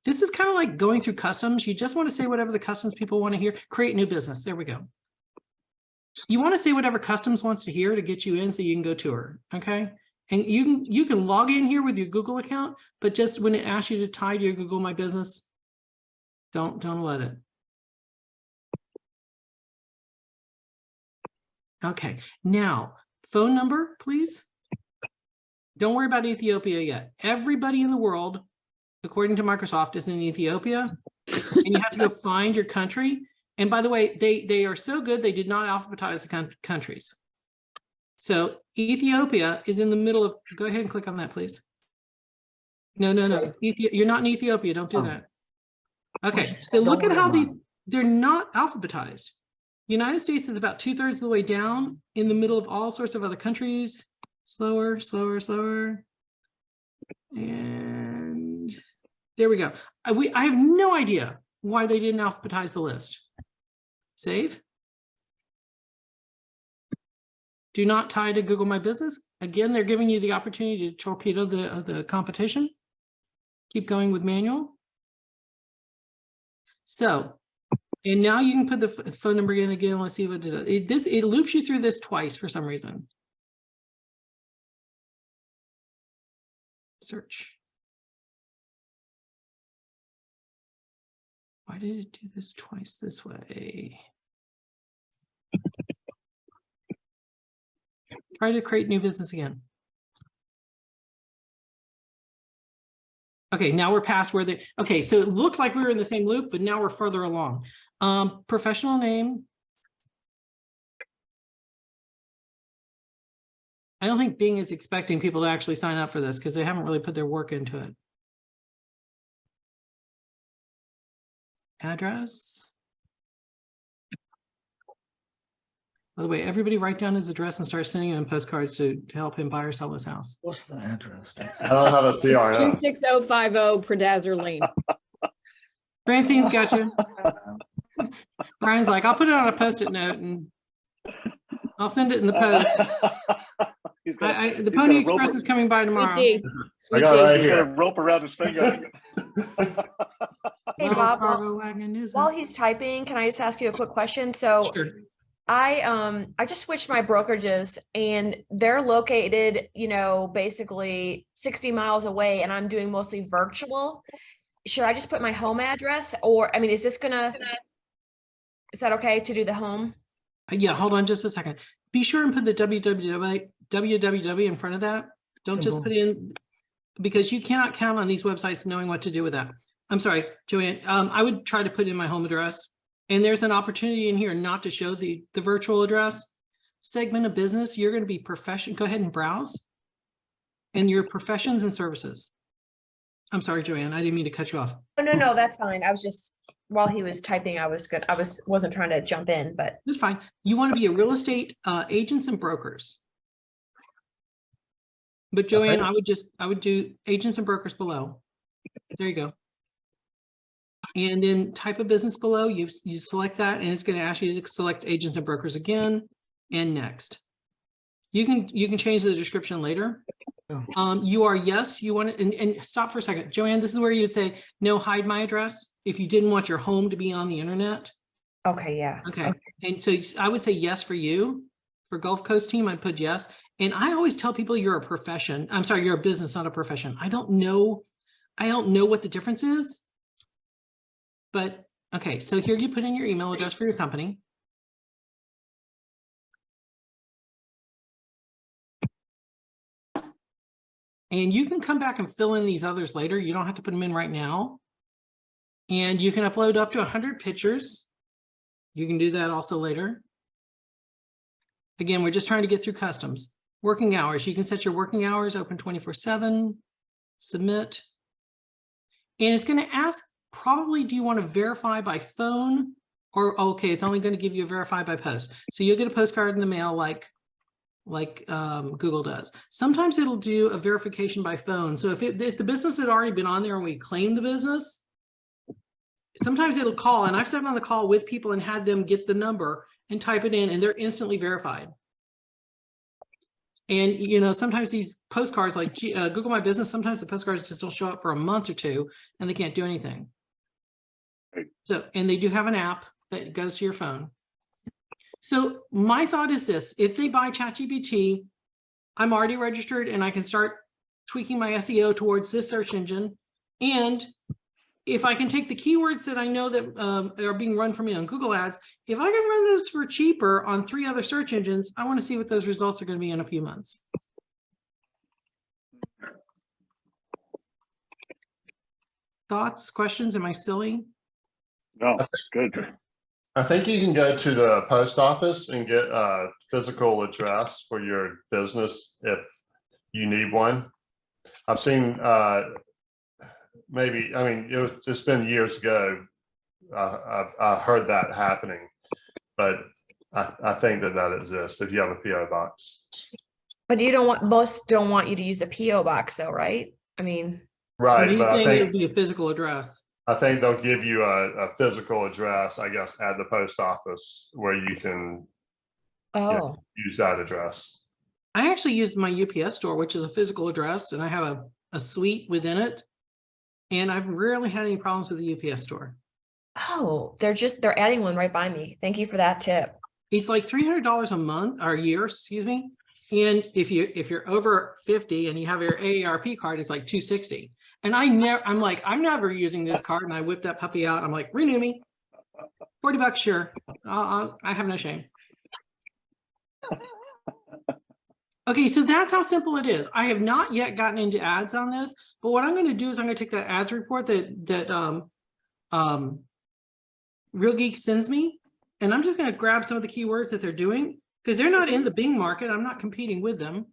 [SPEAKER 1] This is kind of like going through customs. You just want to say whatever the customs people want to hear. Create new business. There we go. You want to say whatever customs wants to hear to get you in so you can go tour. Okay. And you can log in here with your Google account, but just when it asks you to tie to your Google My Business, don't let it. Okay. Now, phone number, please. Don't worry about Ethiopia yet. Everybody in the world, according to Microsoft, is in Ethiopia, and you have to go find your country. And by the way, they are so good, they did not alphabetize the countries. So Ethiopia is in the middle of, go ahead and click on that, please. No. You're not in Ethiopia, don't do that. Okay, so look at how they're not alphabetized. United States is about 2/3 of the way down in the middle of all sorts of other countries. Slower. And there we go. I have no idea why they didn't alphabetize the list. Save. Do not tie to Google My Business. Again, they're giving you the opportunity to torpedo the competition. Keep going with manual. So, and now you can put the phone number in again. Let's see what it does. It loops you through this twice for some reason. Search. Why did it do this twice this way? Try to create new business again. Okay, now we're past where they, okay, so it looked like we were in the same loop, but now we're further along. Professional name. I don't think Bing is expecting people to actually sign up for this because they haven't really put their work into it. Address. By the way, everybody write down his address and start sending him postcards to help him buy or sell his house.
[SPEAKER 4] What's the address?
[SPEAKER 6] I don't have a CRM.
[SPEAKER 10] 26050 Predazer Lane.
[SPEAKER 1] Francine's got you. Brian's like, I'll put it on a Post-it note and I'll send it in the post. The Pony Express is coming by tomorrow.
[SPEAKER 10] Sweet D.
[SPEAKER 6] I got it right
[SPEAKER 2] He's got a
[SPEAKER 6] here.
[SPEAKER 2] rope around his finger.
[SPEAKER 9] Hey,
[SPEAKER 1] Wells
[SPEAKER 9] Bob,
[SPEAKER 1] Fargo wagon is
[SPEAKER 9] while
[SPEAKER 1] it?
[SPEAKER 9] he's typing, can I just ask you a quick question? So
[SPEAKER 1] Sure.
[SPEAKER 9] I just switched my brokerages and they're located, basically 60 miles away, and I'm doing mostly virtual. Should I just put my home address, or, I mean, is that okay to do the home?
[SPEAKER 1] Yeah, hold on just a second. Be sure and put the www in front of that. Don't just put in, because you cannot count on these websites knowing what to do with that. I'm sorry, Joanne. I would try to put in my home address. And there's an opportunity in here not to show the virtual address. Segment of business, you're going to be profession. Go ahead and browse. And your professions and services. I'm sorry, Joanne, I didn't mean to cut you off.
[SPEAKER 9] No, that's fine. I was just, while he was typing, I was good. Wasn't trying to jump in, but.
[SPEAKER 1] That's fine. You want to be a real estate agents and brokers. But Joanne,
[SPEAKER 3] Okay.
[SPEAKER 1] I would do agents and brokers below. There you go. And then type of business below, you select that, and it's going to ask you to select agents and brokers again, and next. You can change the description later. You are, yes, you want to, and stop for a second. Joanne, this is where you'd say, no, hide my address if you didn't want your home to be on the internet.
[SPEAKER 9] Okay, yeah.
[SPEAKER 1] Okay. And so I would say yes for you. For Gulf Coast team, I'd put yes. And I always tell people you're a profession. I'm sorry, you're a business, not a profession. I don't know what the difference is. But okay, so here you put in your email address for your company. And you can come back and fill in these others later. You don't have to put them in right now. And you can upload up to 100 pictures. You can do that also later. Again, we're just trying to get through customs. Working hours, you can set your working hours open 24/7, submit. And it's going to ask, probably, do you want to verify by phone, or okay, it's only going to give you a verify by post. So you'll get a postcard in the mail like like Google does. Sometimes it'll do a verification by phone. So if the business had already been on there and we claim the business, sometimes it'll call, and I've sat on the call with people and had them get the number and type it in, and they're instantly verified. And, you know, sometimes these postcards like Google My Business, sometimes the postcards just don't show up for a month or two and they can't do anything. So, and they do have an app that goes to your phone. So my thought is this: if they buy ChatGPT, I'm already registered and I can start tweaking my SEO towards this search engine. And if I can take the keywords that I know that are being run for me on Google Ads, if I can run those for cheaper on 3 other search engines, I want to see what those results are going to be in a few months. Thoughts, questions? Am I silly?
[SPEAKER 2] No, good.
[SPEAKER 6] I think you can go to the post office and get a physical address for your business if you need one. I've seen maybe, I mean, it's been years ago. I've heard that happening, but I think that exists if you have a PO box.
[SPEAKER 9] But you don't want, most don't want you to use a PO box though, right? I mean,
[SPEAKER 6] Right, but I
[SPEAKER 1] it would
[SPEAKER 6] think
[SPEAKER 1] be a physical address.
[SPEAKER 6] they'll give you a physical address, I guess, at the post office where you can use that address.
[SPEAKER 1] I actually use my UPS store, which is a physical address, and I have a suite within it. And I've rarely had any problems with the UPS store.
[SPEAKER 9] oh, they're adding one right by me. Thank you for that tip.
[SPEAKER 1] It's like $300 a month or a year, excuse me. And if you're over 50 and you have your AARP card, it's like $260. And I'm never using this card. And I whip that puppy out. I'm like, renew me, $40, sure. I have no shame. Okay, so that's how simple it is. I have not yet gotten into ads on this, but what I'm going to do is I'm going to take that ads report that Real Geek sends me, and I'm just going to grab some of the keywords that they're doing, because they're not in the Bing market. I'm not competing with them.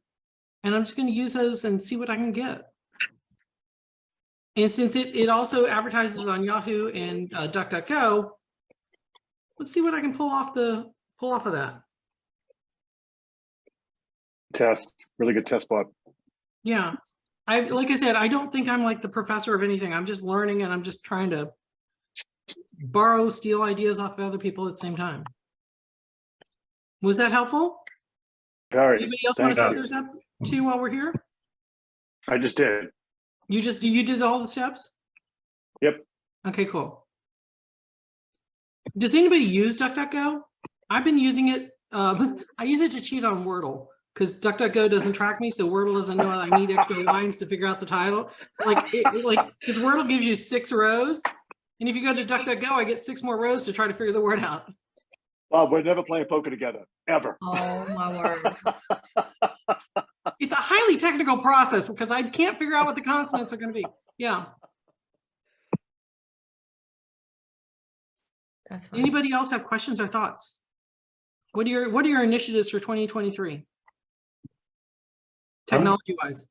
[SPEAKER 1] And I'm just going to use those and see what I can get. And since it also advertises on Yahoo and DuckDuckGo, let's see what I can pull off of that.
[SPEAKER 2] Test, really good test bot.
[SPEAKER 1] Yeah. Like I said, I don't think I'm like the professor of anything. I'm just learning, and I'm just trying to steal ideas off of other people at the same time. Was that helpful?
[SPEAKER 2] Very.
[SPEAKER 1] Anybody else want to set theirs up too while we're here?
[SPEAKER 2] I just did.
[SPEAKER 1] You did all the steps?
[SPEAKER 2] Yep.
[SPEAKER 1] Okay, cool. Does anybody use DuckDuckGo? I've been using it. I use it to cheat on Wordle, because DuckDuckGo doesn't track me, so Wordle doesn't know I need extra lines to figure out the title. Because Wordle gives you 6 rows, and if you go to DuckDuckGo, I get 6 more rows to try to figure the word out.
[SPEAKER 2] Bob, we're never playing poker together, ever.
[SPEAKER 9] Oh my word.
[SPEAKER 1] It's a highly technical process because I can't figure out what the consonants are going to be. Yeah.
[SPEAKER 9] That's fine.
[SPEAKER 1] Anybody else have questions or thoughts? What are your initiatives for 2023? Technology wise.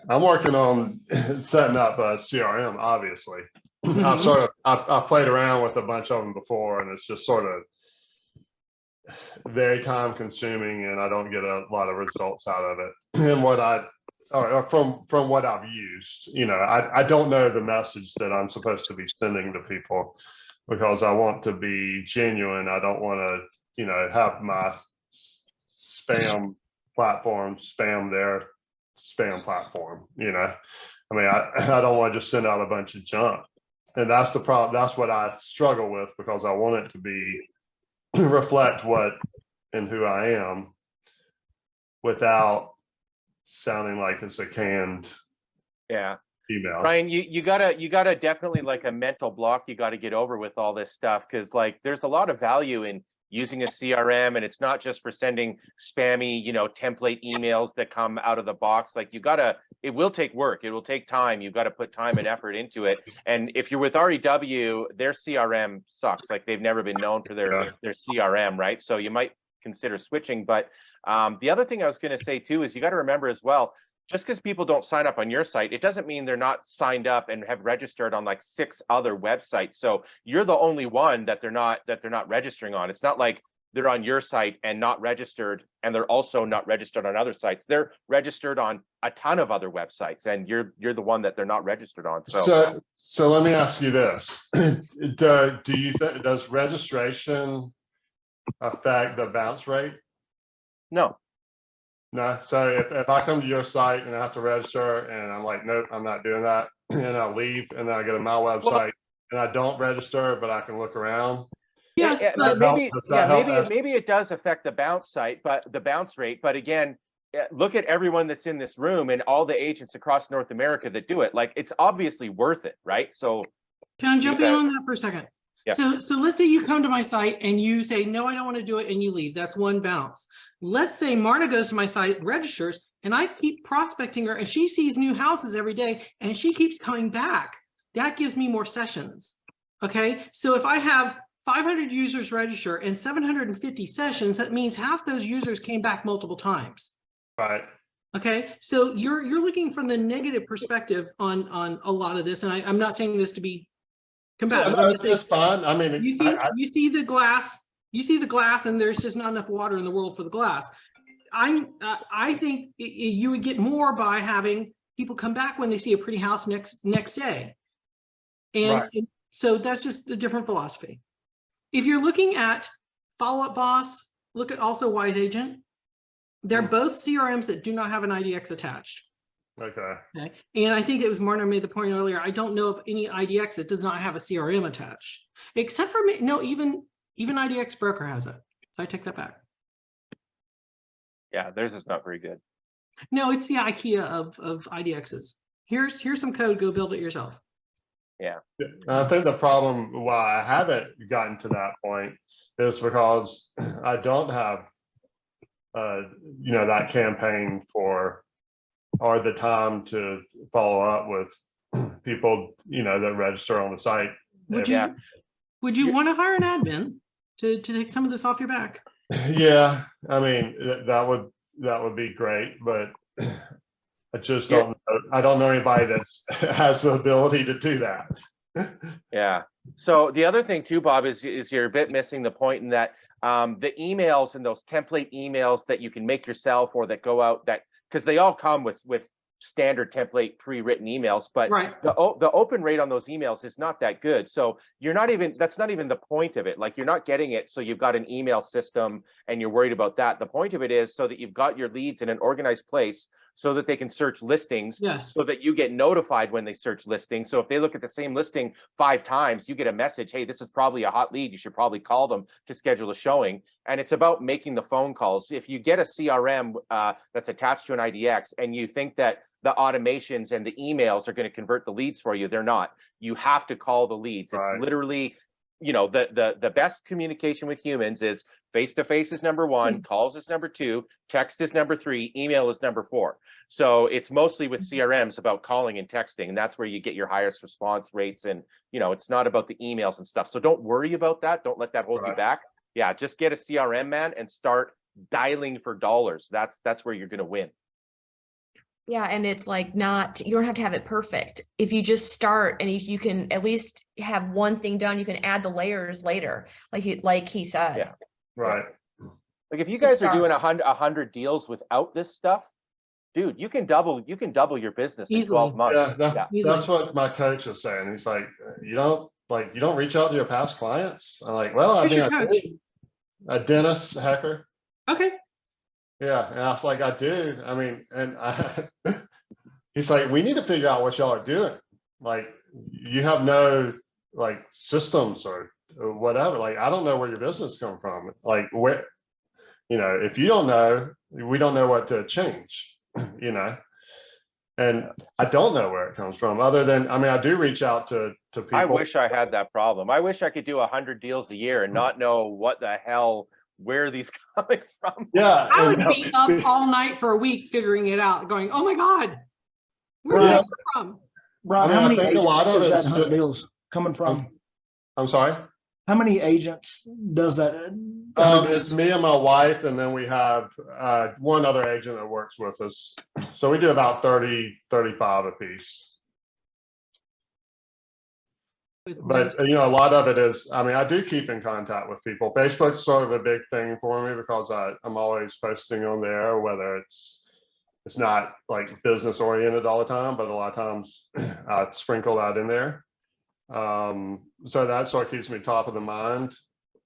[SPEAKER 6] I'm working on setting up a CRM, obviously. I've played around with a bunch of them before, and it's just sort of very time consuming, and I don't get a lot of results out of it. And from what I've used, you know, I don't know the message that I'm supposed to be sending to people, because I want to be genuine. I don't want to, you know, have my spam platform spam their spam platform, you know. I mean, I don't want to just send out a bunch of junk. And that's the problem. That's what I struggle with, because I want it to be reflect what and who I am without sounding like it's a canned email.
[SPEAKER 5] Ryan, you gotta definitely, like, a mental block you gotta get over with all this stuff, because like there's a lot of value in using a CRM, and it's not just for sending spammy, you know, template emails that come out of the box. Like, it will take work, it will take time. You've got to put time and effort into it. And if you're with REW, their CRM sucks. Like, they've never been known for their CRM, right? So you might consider switching. But the other thing I was going to say too is you got to remember as well, just because people don't sign up on your site, it doesn't mean they're not signed up and have registered on like 6 other websites. So you're the only one that they're not registering on. It's not like they're on your site and not registered, and they're also not registered on other sites. They're registered on a ton of other websites, and you're the one that they're not registered on.
[SPEAKER 6] So let me ask you this. Do you think, does registration affect the bounce rate?
[SPEAKER 5] No.
[SPEAKER 6] No. So if I come to your site and I have to register and I'm like, nope, I'm not doing that, and I leave and then I go to my website and I don't register, but I can look around.
[SPEAKER 1] Yes, but
[SPEAKER 5] Maybe it does affect the bounce rate, but again, look at everyone that's in this room and all the agents across North America that do it. Like, it's obviously worth it, right? So
[SPEAKER 1] can I jump in on that for a second?
[SPEAKER 5] Yeah.
[SPEAKER 1] So let's say you come to my site and you say, no, I don't want to do it, and you leave. That's one bounce. Let's say Marta goes to my site, registers, and I keep prospecting her, and she sees new houses every day, and she keeps coming back. That gives me more sessions. Okay, so if I have 500 users register and 750 sessions, that means half those users came back multiple times.
[SPEAKER 6] Right.
[SPEAKER 1] Okay, so you're looking from the negative perspective on a lot of this, and I'm not saying this to be combative.
[SPEAKER 6] No, it's fine. I mean,
[SPEAKER 1] you see the glass, and there's just not enough water in the world for the glass. I think you would get more by having people come back when they see a pretty house next day, and so that's just a different philosophy. If you're looking at Follow Up Boss, look at also Wise Agent. They're both CRMs that do not have an IDX attached.
[SPEAKER 6] Okay.
[SPEAKER 1] And I think it was Martin made the point earlier. I don't know of any IDX that does not have a CRM attached, except for me. No, even IDX Broker has it. So I take that back.
[SPEAKER 5] Yeah, theirs is not very good.
[SPEAKER 1] No, it's the IKEA of IDXs. Here's some code. Go build it yourself.
[SPEAKER 5] Yeah.
[SPEAKER 6] I think the problem why I haven't gotten to that point is because I don't have, that campaign or the time to follow up with people, that register on the site.
[SPEAKER 1] Would you want to hire an admin to take some of this off your back?
[SPEAKER 6] Yeah, I mean, that would be great, but I just don't know. I don't know anybody that's has the ability to do that.
[SPEAKER 5] Yeah. So the other thing too, Bob, is you're a bit missing the point in that the emails and those template emails that you can make yourself or that go out, that because they all come with standard template pre-written emails, but the open rate on those emails is not that good. So that's not even the point of it. Like, you're not getting it so you've got an email system and you're worried about that. The point of it is so that you've got your leads in an organized place so that they can search listings, so that you get notified when they search listings. So if they look at the same listing 5 times, you get a message, hey, this is probably a hot lead. You should probably call them to schedule a showing. And it's about making the phone calls. If you get a CRM that's attached to an IDX and you think that the automations and the emails are going to convert the leads for you, they're not. You have to call the leads. It's literally, the best communication with humans is face-to-face is number 1, calls is number 2, text is number 3, email is number 4. So it's mostly with CRMs about calling and texting, and that's where you get your highest response rates. And, it's not about the emails and stuff. So don't worry about that. Don't let that hold you back. Yeah, just get a CRM, man, and start dialing for dollars. That's where you're going to win.
[SPEAKER 9] Yeah, and it's like you don't have to have it perfect. If you just start and if you can at least have one thing done, you can add the layers later, like he said.
[SPEAKER 5] Yeah.
[SPEAKER 6] Right.
[SPEAKER 5] Like, if you guys are doing 100 deals without this stuff, dude, you can double your business in 12 months.
[SPEAKER 6] Yeah, that's what my coach is saying. He's like, you don't reach out to your past clients. I'm like, well, I mean, a Dennis Hecker.
[SPEAKER 1] Okay.
[SPEAKER 6] Yeah, and I was like, I do. I mean, he's like, we need to figure out what y'all are doing. Like, you have no systems or whatever. Like, I don't know where your business comes from. Like, where, if you don't know, we don't know what to change, and I don't know where it comes from other than, I mean, I do reach out to people.
[SPEAKER 5] I wish I had that problem. I wish I could do 100 deals a year and not know what the hell, where these coming from.
[SPEAKER 6] Yeah.
[SPEAKER 1] I would be up all night for a week figuring it out, going, oh my God, where did that come from?
[SPEAKER 4] Brian, how many agents is that 100 deals coming from?
[SPEAKER 6] I'm sorry?
[SPEAKER 4] How many agents does that?
[SPEAKER 6] It's me and my wife, and then we have one other agent that works with us. So we do about 30, 35 a piece. But you know, a lot of it is, I mean, I do keep in contact with people. Facebook's sort of a big thing for me because I'm always posting on there, whether it's not like business oriented all the time, but a lot of times I sprinkle that in there. So that sort of keeps me top of the mind.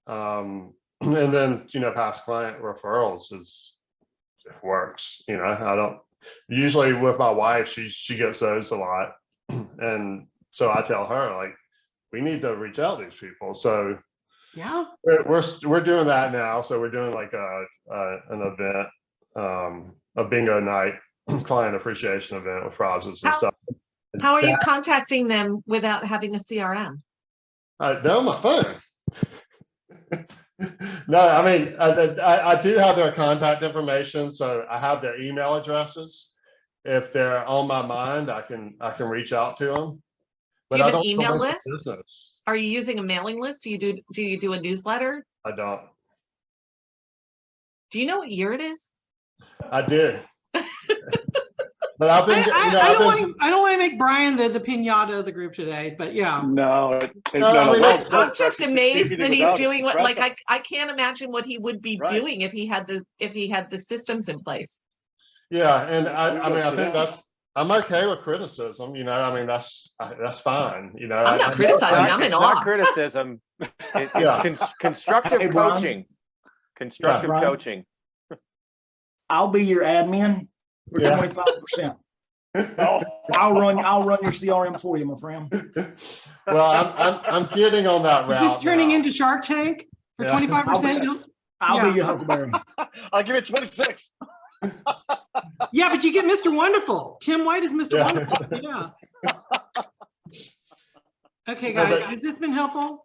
[SPEAKER 6] And then, you know, past client referrals works, you know. I don't usually with my wife, she gets those a lot. And so I tell her, like, we need to reach out to these people. So
[SPEAKER 1] Yeah.
[SPEAKER 6] we're doing that now. So we're doing like an event, a bingo night, client appreciation event with prizes and stuff.
[SPEAKER 7] How are you contacting them without having a CRM?
[SPEAKER 6] They're on my phone. No, I mean, I do have their contact information, so I have their email addresses. If they're on my mind, I can reach out to them.
[SPEAKER 7] Do you have an email list?
[SPEAKER 6] Business.
[SPEAKER 7] Are you using a mailing list? Do you do a newsletter?
[SPEAKER 6] I don't.
[SPEAKER 7] Do you know what year it is?
[SPEAKER 6] I did. But I've been.
[SPEAKER 1] I don't want to make Brian the pinata of the group today, but yeah.
[SPEAKER 2] No,
[SPEAKER 7] I'm just amazed that he's doing what. Like I can't imagine what he would be doing if he had the systems in place.
[SPEAKER 6] Yeah, and I mean, I think I'm okay with criticism. You know, I mean, that's fine. You know,
[SPEAKER 7] I'm not criticizing. I'm in awe.
[SPEAKER 5] Not criticism. It's constructive coaching. Constructive coaching.
[SPEAKER 4] I'll be your admin for 25%. I'll run your CRM for you, my friend.
[SPEAKER 6] Well, I'm getting on that route.
[SPEAKER 1] Is this turning into Shark Tank for 25%?
[SPEAKER 4] I'll be your Huckleberry.
[SPEAKER 2] I'll give it 26.
[SPEAKER 1] Yeah, but you get Mr. Wonderful. Tim White is Mr. Wonderful. Yeah. Okay, guys, has this been helpful?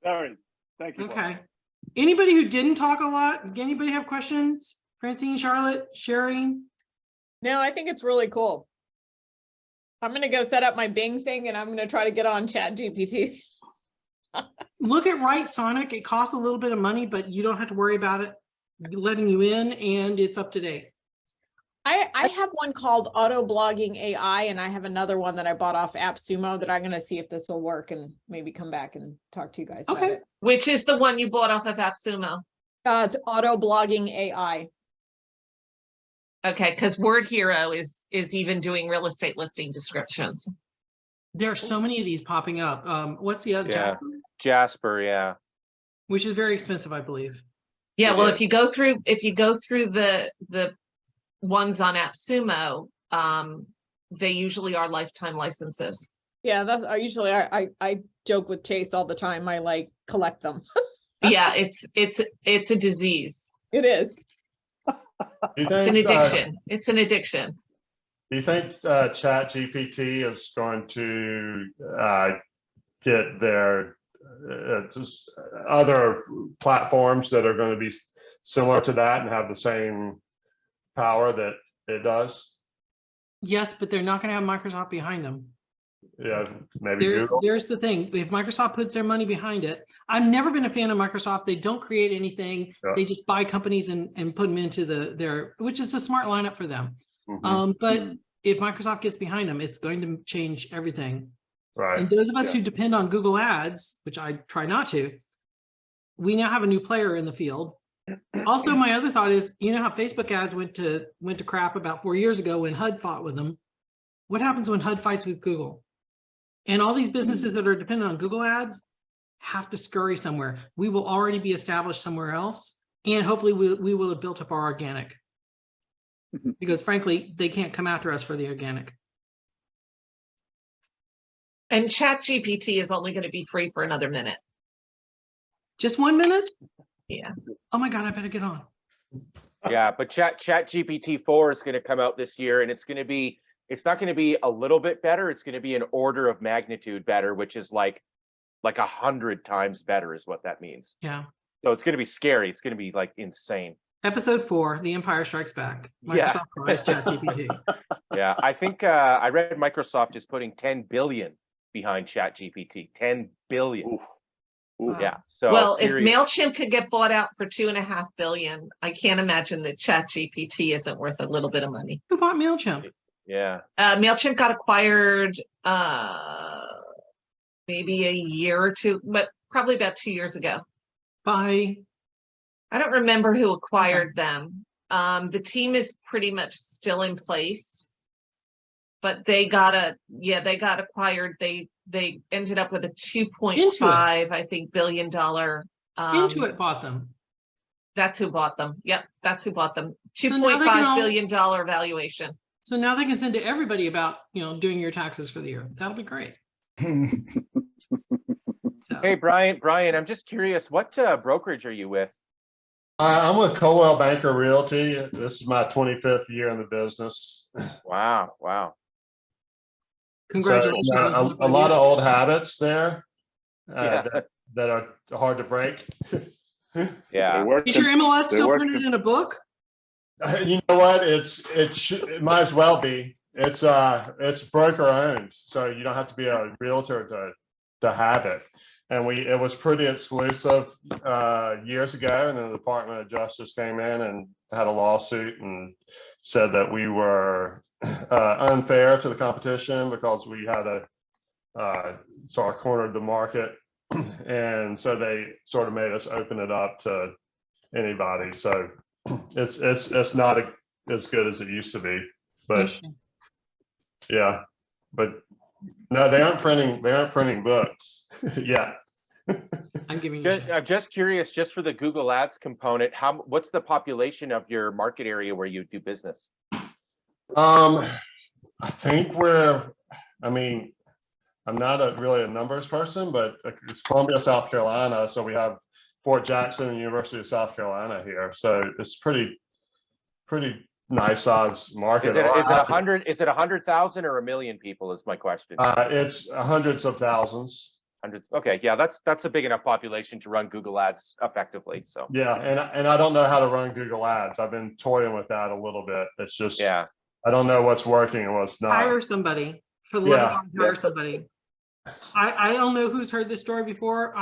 [SPEAKER 2] Very. Thank you.
[SPEAKER 1] Okay. Anybody who didn't talk a lot, anybody have questions? Francine, Charlotte, Sherry?
[SPEAKER 10] No, I think it's really cool. I'm going to go set up my Bing thing and I'm going to try to get on ChatGPT.
[SPEAKER 1] Look at Right Sonic. It costs a little bit of money, but you don't have to worry about it letting you in, and it's up to date.
[SPEAKER 10] I have one called Auto Blogging AI, and I have another one that I bought off AppSumo that I'm going to see if this will work and maybe come back and talk to you guys about it.
[SPEAKER 7] Which is the one you bought off of AppSumo?
[SPEAKER 10] It's Auto Blogging AI.
[SPEAKER 7] Okay, because Word Hero is even doing real estate listing descriptions.
[SPEAKER 1] There are so many of these popping up. What's the other?
[SPEAKER 5] Yeah. Jasper, yeah.
[SPEAKER 1] Which is very expensive, I believe.
[SPEAKER 7] Yeah, well, if you go through the ones on AppSumo, they usually are lifetime licenses.
[SPEAKER 10] Yeah, that's I joke with Chase all the time. I like collect them.
[SPEAKER 7] Yeah, it's a disease.
[SPEAKER 10] It is.
[SPEAKER 7] It's an addiction. It's an addiction.
[SPEAKER 6] Do you think ChatGPT is going to get their just other platforms that are going to be similar to that and have the same power that it does?
[SPEAKER 1] Yes, but they're not going to have Microsoft behind them.
[SPEAKER 6] Yeah, maybe
[SPEAKER 1] there's the thing. If Microsoft puts their money behind it, I've never been a fan of Microsoft. They don't create anything. Yeah. They just buy companies and put them into their, which is a smart lineup for them. Mm-hmm. But if Microsoft gets behind them, it's going to change everything.
[SPEAKER 6] Right.
[SPEAKER 1] And those of us who depend on Google Ads, which I try not to, we now have a new player in the field. Also, my other thought is, you know how Facebook ads went to crap about 4 years ago when HUD fought with them. What happens when HUD fights with Google? And all these businesses that are dependent on Google ads have to scurry somewhere. We will already be established somewhere else. And hopefully we will have built up our organic. Because frankly, they can't come after us for the organic.
[SPEAKER 7] And ChatGPT is only going to be free for another minute.
[SPEAKER 1] Just 1 minute?
[SPEAKER 7] Yeah.
[SPEAKER 1] Oh my God, I better get on.
[SPEAKER 5] Yeah, but ChatGPT 4 is going to come out this year, and it's not going to be a little bit better. It's going to be an order of magnitude better, which is like 100 times better is what that means.
[SPEAKER 1] Yeah.
[SPEAKER 5] So it's going to be scary. It's going to be like insane.
[SPEAKER 1] Episode 4, The Empire Strikes Back. Microsoft buys ChatGPT.
[SPEAKER 5] Yeah, I think I read Microsoft is putting 10 billion behind ChatGPT. 10 billion.
[SPEAKER 2] Ooh. Ooh.
[SPEAKER 5] Yeah. So
[SPEAKER 7] well, if MailChimp could get bought out for $2.5 billion, I can't imagine that ChatGPT isn't worth a little bit of money.
[SPEAKER 1] Who bought MailChimp?
[SPEAKER 5] Yeah.
[SPEAKER 7] MailChimp got acquired maybe a year or two, but probably about 2 years ago.
[SPEAKER 1] By
[SPEAKER 7] I don't remember who acquired them. The team is pretty much still in place. But they got acquired. They ended up with a 2.5, I think, $billion.
[SPEAKER 1] Intuit bought them.
[SPEAKER 7] That's who bought them. Yep, that's who bought them.
[SPEAKER 1] So now they can
[SPEAKER 7] $2.5
[SPEAKER 1] all-
[SPEAKER 7] billion valuation.
[SPEAKER 1] So now they can send to everybody about, doing your taxes for the year. That'll be great. So,
[SPEAKER 5] Hey, Brian, I'm just curious, what brokerage are you with?
[SPEAKER 6] I'm with Coldwell Banker Realty. This is my 25th year in the business.
[SPEAKER 5] Wow.
[SPEAKER 1] congratulations.
[SPEAKER 6] So,
[SPEAKER 1] on
[SPEAKER 6] a lot of old habits there
[SPEAKER 5] Yeah.
[SPEAKER 6] that are hard to break.
[SPEAKER 5] Yeah.
[SPEAKER 1] Is your MLS
[SPEAKER 2] They
[SPEAKER 1] still
[SPEAKER 2] work-
[SPEAKER 1] printed in a book?
[SPEAKER 6] You know what? It might as well be. It's broker owned, so you don't have to be a realtor to have it. And it was pretty exclusive years ago, and then the Department of Justice came in and had a lawsuit and said that we were unfair to the competition because we had sort of cornered the market, and so they sort of made us open it up to anybody. So it's not as good as it used to be, but
[SPEAKER 1] Interesting.
[SPEAKER 6] yeah, but no, they aren't printing books yet.
[SPEAKER 1] I'm giving you shit.
[SPEAKER 5] I'm just curious, just for the Google Ads component, what's the population of your market area where you do business?
[SPEAKER 6] I think I'm not really a numbers person, but it's Columbia, South Carolina. So we have Fort Jackson and University of South Carolina here. So it's pretty nice size market.
[SPEAKER 5] Is it 100? Is it 100,000 or 1 million people? Is my question.
[SPEAKER 6] It's hundreds of thousands.
[SPEAKER 5] Hundreds. Okay, yeah, that's a big enough population to run Google Ads effectively. So
[SPEAKER 6] Yeah, and I don't know how to run Google Ads. I've been toying with that a little bit. It's just
[SPEAKER 5] yeah,
[SPEAKER 6] I don't know what's working and what's not.
[SPEAKER 1] Hire somebody for the love of
[SPEAKER 6] Yeah.
[SPEAKER 1] God, hire somebody. I don't know who's heard this story before.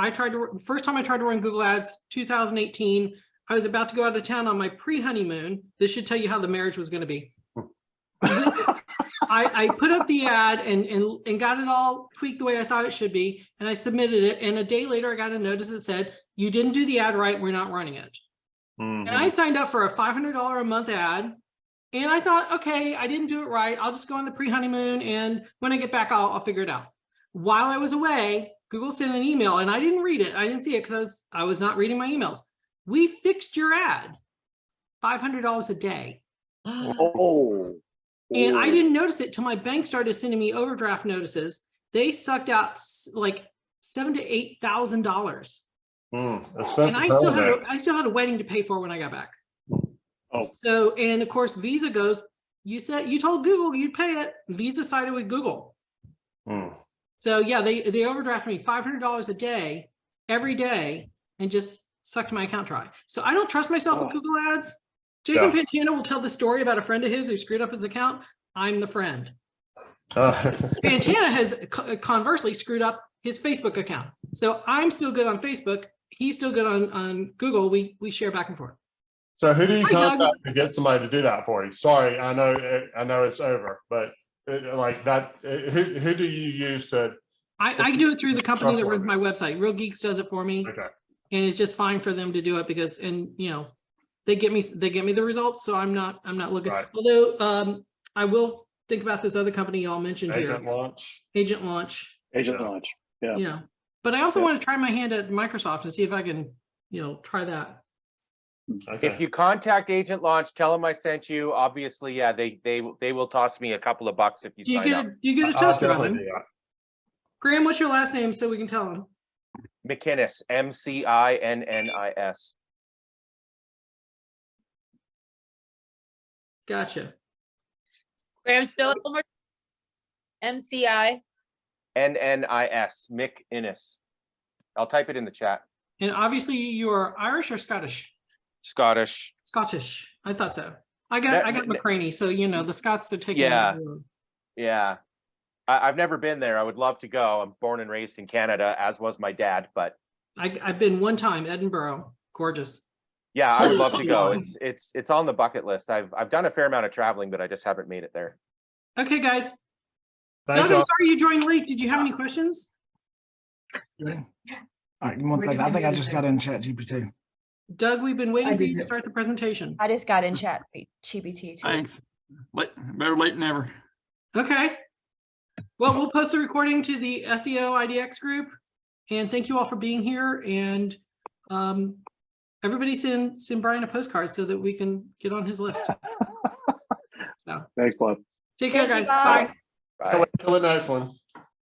[SPEAKER 1] First time I tried to run Google Ads, 2018. I was about to go out of town on my pre-honeymoon. This should tell you how the marriage was going to be. I put up the ad and got it all tweaked the way I thought it should be, and I submitted it. And a day later, I got a notice that said, "You didn't do the ad right. We're not running it."
[SPEAKER 6] Mhm.
[SPEAKER 1] And I signed up for a $500 a month ad. And I thought, okay, I didn't do it right. I'll just go on the pre-honeymoon, and when I get back, I'll figure it out. While I was away, Google sent an email, and I didn't read it. I didn't see it because I was not reading my emails. We fixed your ad, $500 a day.
[SPEAKER 2] Oh.
[SPEAKER 1] And I didn't notice it till my bank started sending me overdraft notices. They sucked out like $7,000 to $8,000, and I still had a wedding to pay for when I got back.
[SPEAKER 2] Oh.
[SPEAKER 1] So, and of course, Visa goes, you told Google you'd pay it. Visa sided with Google. So yeah, they overdrafted me $500 a day, every day, and just sucked my account dry. So I don't trust myself with Google Ads. Jason Pantano will tell the story about a friend of his who screwed up his account. I'm the friend. Pantana has conversely screwed up his Facebook account. So I'm still good on Facebook. He's still good on Google. We share back and forth.
[SPEAKER 6] So who do you
[SPEAKER 1] Hi, Doug.
[SPEAKER 6] contact to get somebody to do that for you? Sorry, I know it's over, but like that, who do you use to?
[SPEAKER 1] I do it through the company that runs my website. Real Geeks does it for me.
[SPEAKER 6] Okay.
[SPEAKER 1] And it's just fine for them to do it because, and they get me the results. So I'm not looking.
[SPEAKER 6] Right.
[SPEAKER 1] Although I will think about this other company y'all mentioned
[SPEAKER 6] Agent
[SPEAKER 1] here.
[SPEAKER 6] launch.
[SPEAKER 1] Agent Launch.
[SPEAKER 2] Agent Launch. Yeah.
[SPEAKER 1] Yeah. But I also want to try my hand at Microsoft and see if I can, try that.
[SPEAKER 6] Okay.
[SPEAKER 5] if you contact Agent Launch, tell them I sent you. Obviously, yeah, they will toss me a couple of bucks if you
[SPEAKER 1] Do you
[SPEAKER 5] sign
[SPEAKER 1] get
[SPEAKER 5] up.
[SPEAKER 1] do you get a
[SPEAKER 6] I'll
[SPEAKER 1] toaster
[SPEAKER 6] definitely
[SPEAKER 1] oven?
[SPEAKER 6] do that.
[SPEAKER 1] Graham, what's your last name so we can tell him?
[SPEAKER 5] McInnis, MCINNIS.
[SPEAKER 1] Gotcha.
[SPEAKER 8] Graham, spell it one more. MCI.
[SPEAKER 5] NNIS, McInnis. I'll type it in the chat.
[SPEAKER 1] And obviously you are Irish or Scottish?
[SPEAKER 5] Scottish.
[SPEAKER 1] Scottish. I thought so. I got McCraney, so the Scots are taking
[SPEAKER 5] Yeah.
[SPEAKER 1] over.
[SPEAKER 5] Yeah. I've never been there. I would love to go. I'm born and raised in Canada, as was my dad, but
[SPEAKER 1] I've been one time, Edinburgh. Gorgeous.
[SPEAKER 5] yeah, I would love to go. It's on the bucket list. I've done a fair amount of traveling, but I just haven't made it there.
[SPEAKER 1] Okay, guys.
[SPEAKER 6] Thanks,
[SPEAKER 1] Doug, I'm
[SPEAKER 6] y'all.
[SPEAKER 1] sorry you joined late. Did you have any questions?
[SPEAKER 4] All right, give me one second. I think I just got in ChatGPT.
[SPEAKER 1] Doug, we've been waiting
[SPEAKER 4] I
[SPEAKER 1] for you
[SPEAKER 4] did
[SPEAKER 1] to
[SPEAKER 4] too.
[SPEAKER 1] start the presentation.
[SPEAKER 9] I just got in chat GPT too.
[SPEAKER 11] Thanks. Better late than never.
[SPEAKER 1] Okay. Well, we'll post the recording to the SEO IDX group. And thank you all for being here. And everybody send Brian a postcard so that we can get on his list. So
[SPEAKER 2] Thanks, Bob.
[SPEAKER 1] take care,
[SPEAKER 9] Thank you,
[SPEAKER 1] guys.
[SPEAKER 9] Bob.
[SPEAKER 1] Bye.
[SPEAKER 5] Bye.
[SPEAKER 6] Till the next one.